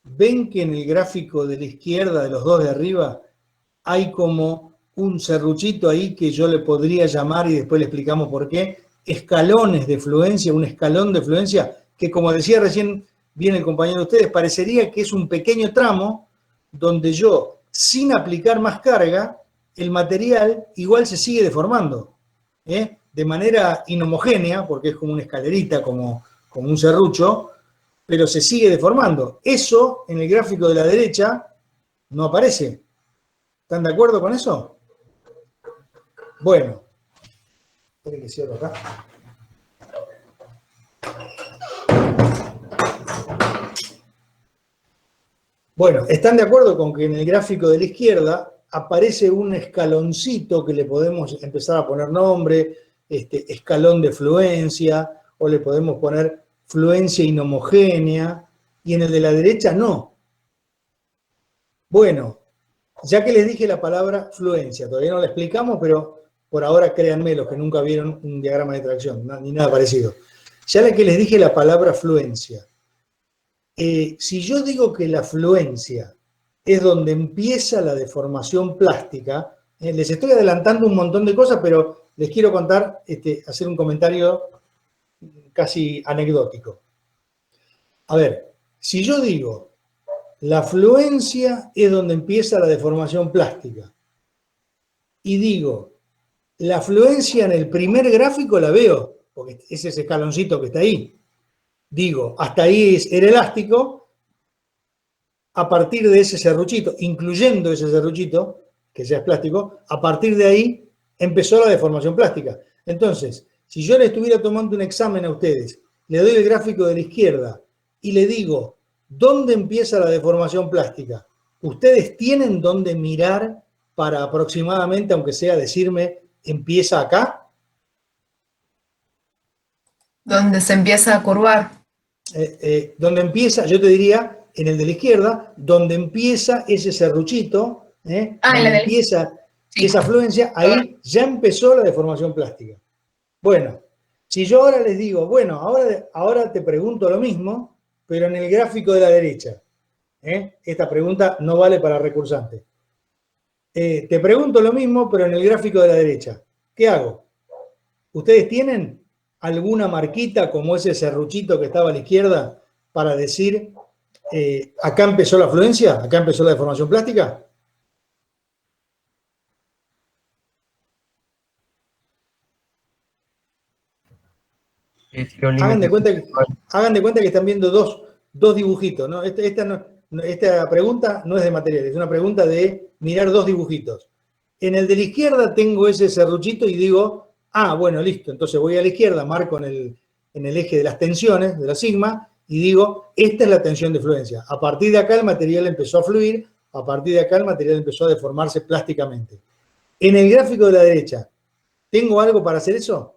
¿Ven que en el gráfico de la izquierda, de los dos de arriba, hay como un serruchito ahí que yo le podría llamar, y después le explicamos por qué, escalones de fluencia, un escalón de fluencia, que como decía recién bien el compañero de ustedes, parecería que es un pequeño tramo donde yo, sin aplicar más carga, el material igual se sigue deformando, de manera inhomogénea, porque es como una escalerita, como un serrucho, pero se sigue deformando. Eso en el gráfico de la derecha no aparece. ¿Están de acuerdo con eso? Bueno, esperen que cierro acá. Bueno, ¿están de acuerdo con que en el gráfico de la izquierda aparece un escaloncito que le podemos empezar a poner nombre, escalón de fluencia, o le podemos poner fluencia inhomogénea, y en el de la derecha no? Bueno, ya que les dije la palabra fluencia, todavía no la explicamos, pero por ahora créanme, los que nunca vieron un diagrama de tracción, ni nada parecido. Ya que les dije la palabra fluencia, si yo digo que la fluencia es donde empieza la deformación plástica, les estoy adelantando un montón de cosas, pero les quiero contar, hacer un comentario casi anecdótico. A ver, si yo digo, la fluencia es donde empieza la deformación plástica, y digo, la fluencia en el primer gráfico la veo, porque es ese escaloncito que está ahí. Digo, hasta ahí era elástico, a partir de ese serruchito, incluyendo ese serruchito, que ya es plástico, a partir de ahí empezó la deformación plástica. Entonces, si yo le estuviera tomando un examen a ustedes, le doy el gráfico de la izquierda y le digo, ¿dónde empieza la deformación plástica? ¿Ustedes tienen dónde mirar para aproximadamente, aunque sea decirme, empieza acá? Donde se empieza a curvar. Donde empieza, yo te diría, en el de la izquierda, donde empieza ese serruchito, donde empieza esa fluencia, ahí ya empezó la deformación plástica. Bueno, si yo ahora les digo, bueno, ahora te pregunto lo mismo, pero en el gráfico de la derecha. Esta pregunta no vale para recursante. Te pregunto lo mismo, pero en el gráfico de la derecha. ¿Qué hago? ¿Ustedes tienen alguna marquita como ese serruchito que estaba a la izquierda para decir, acá empezó la fluencia, acá empezó la deformación plástica? Hagan de cuenta que están viendo dos dibujitos, ¿no? Esta pregunta no es de materiales, es una pregunta de mirar dos dibujitos. En el de la izquierda tengo ese serruchito y digo, ah, bueno, listo, entonces voy a la izquierda, marco en el eje de las tensiones, de la sigma, y digo, esta es la tensión de fluencia. A partir de acá el material empezó a fluir, a partir de acá el material empezó a deformarse plásticamente. En el gráfico de la derecha, ¿tengo algo para hacer eso?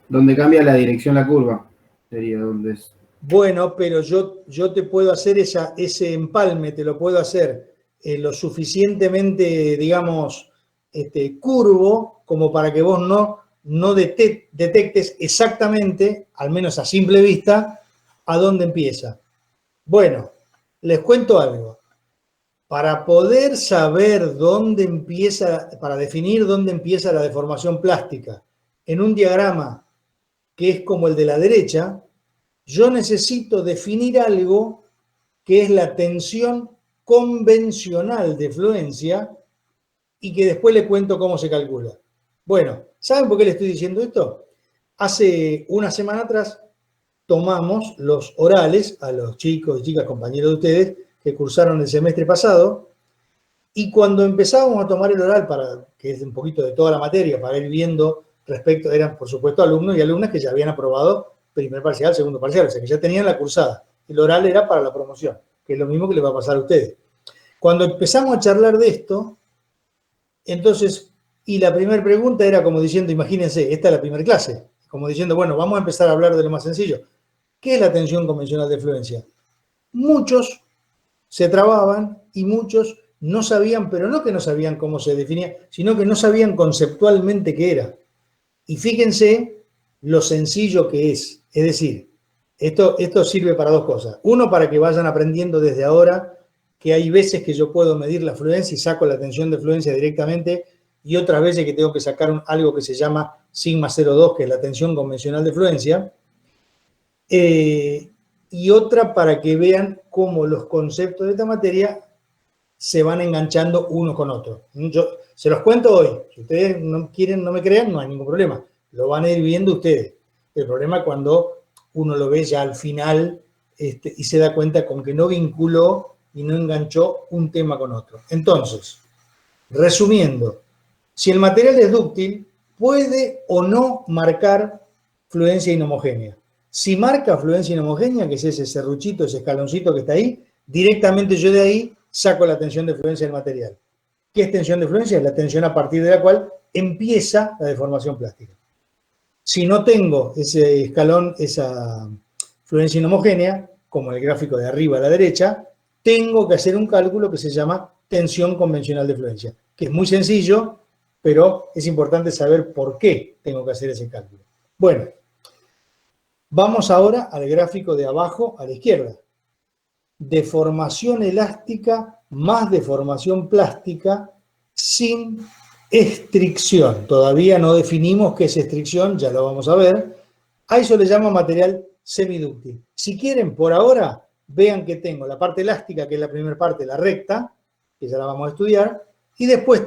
Donde cambia la dirección la curva, sería donde es. Bueno, pero yo te puedo hacer ese empalme, te lo puedo hacer lo suficientemente, digamos, curvo, como para que vos no detectes exactamente, al menos a simple vista, a dónde empieza. Bueno, les cuento algo. Para poder saber dónde empieza, para definir dónde empieza la deformación plástica en un diagrama que es como el de la derecha, yo necesito definir algo que es la tensión convencional de fluencia y que después le cuento cómo se calcula. Bueno, ¿saben por qué le estoy diciendo esto? Hace una semana atrás tomamos los orales a los chicos y chicas, compañeros de ustedes, que cursaron el semestre pasado, y cuando empezábamos a tomar el oral, que es un poquito de toda la materia, para ir viendo respecto, eran por supuesto alumnos y alumnas que ya habían aprobado primer parcial, segundo parcial, o sea que ya tenían la cursada. El oral era para la promoción, que es lo mismo que les va a pasar a ustedes. Cuando empezamos a charlar de esto, entonces, y la primera pregunta era como diciendo, imagínense, esta es la primera clase, como diciendo, bueno, vamos a empezar a hablar de lo más sencillo. ¿Qué es la tensión convencional de fluencia? Muchos se trababan y muchos no sabían, pero no que no sabían cómo se definía, sino que no sabían conceptualmente qué era. Y fíjense lo sencillo que es. Es decir, esto sirve para dos cosas. Uno, para que vayan aprendiendo desde ahora que hay veces que yo puedo medir la fluencia y saco la tensión de fluencia directamente, y otras veces que tengo que sacar algo que se llama sigma 0,2, que es la tensión convencional de fluencia. Y otra para que vean cómo los conceptos de esta materia se van enganchando unos con otros. Yo se los cuento hoy. Si ustedes no quieren, no me crean, no hay ningún problema. Lo van a ir viendo ustedes. El problema es cuando uno lo ve ya al final y se da cuenta con que no vinculó y no enganchó un tema con otro. Entonces, resumiendo, si el material es dúctil, puede o no marcar fluencia inhomogénea. Si marca fluencia inhomogénea, que es ese serruchito, ese escaloncito que está ahí, directamente yo de ahí saco la tensión de fluencia del material. ¿Qué es tensión de fluencia? Es la tensión a partir de la cual empieza la deformación plástica. Si no tengo ese escalón, esa fluencia inhomogénea, como en el gráfico de arriba a la derecha, tengo que hacer un cálculo que se llama tensión convencional de fluencia, que es muy sencillo, pero es importante saber por qué tengo que hacer ese cálculo. Bueno, vamos ahora al gráfico de abajo a la izquierda. Deformación elástica más deformación plástica sin estricción. Todavía no definimos qué es estricción, ya lo vamos a ver. A eso le llamo material semidúctil. Si quieren, por ahora, vean que tengo la parte elástica, que es la primera parte, la recta, que ya la vamos a estudiar, y después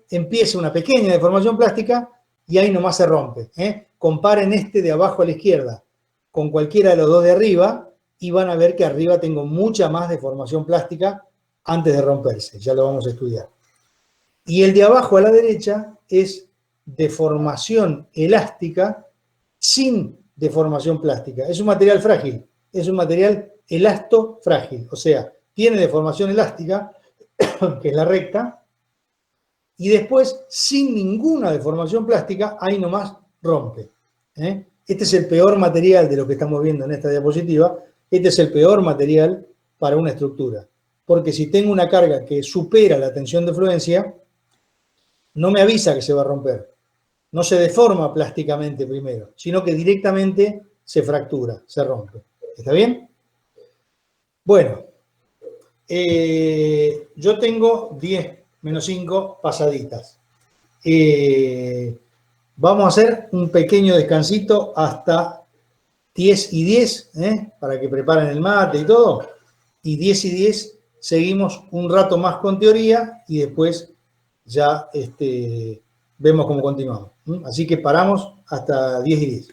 empieza una pequeña deformación plástica y ahí nomás se rompe. Comparen este de abajo a la izquierda con cualquiera de los dos de arriba y van a ver que arriba tengo mucha más deformación plástica antes de romperse. Ya lo vamos a estudiar. Y el de abajo a la derecha es deformación elástica sin deformación plástica. Es un material frágil, es un material elastofrágil, o sea, tiene deformación elástica, que es la recta, y después, sin ninguna deformación plástica, ahí nomás rompe. Este es el peor material de lo que estamos viendo en esta diapositiva, este es el peor material para una estructura, porque si tengo una carga que supera la tensión de fluencia, no me avisa que se va a romper. No se deforma plásticamente primero, sino que directamente se fractura, se rompe. ¿Está bien? Bueno, yo tengo 10 menos 5 pasaditas. Vamos a hacer un pequeño descansito hasta 10 y 10, para que preparen el mate y todo. Y 10 y 10 seguimos un rato más con teoría y después ya vemos cómo continuamos. Así que paramos hasta 10 y 10.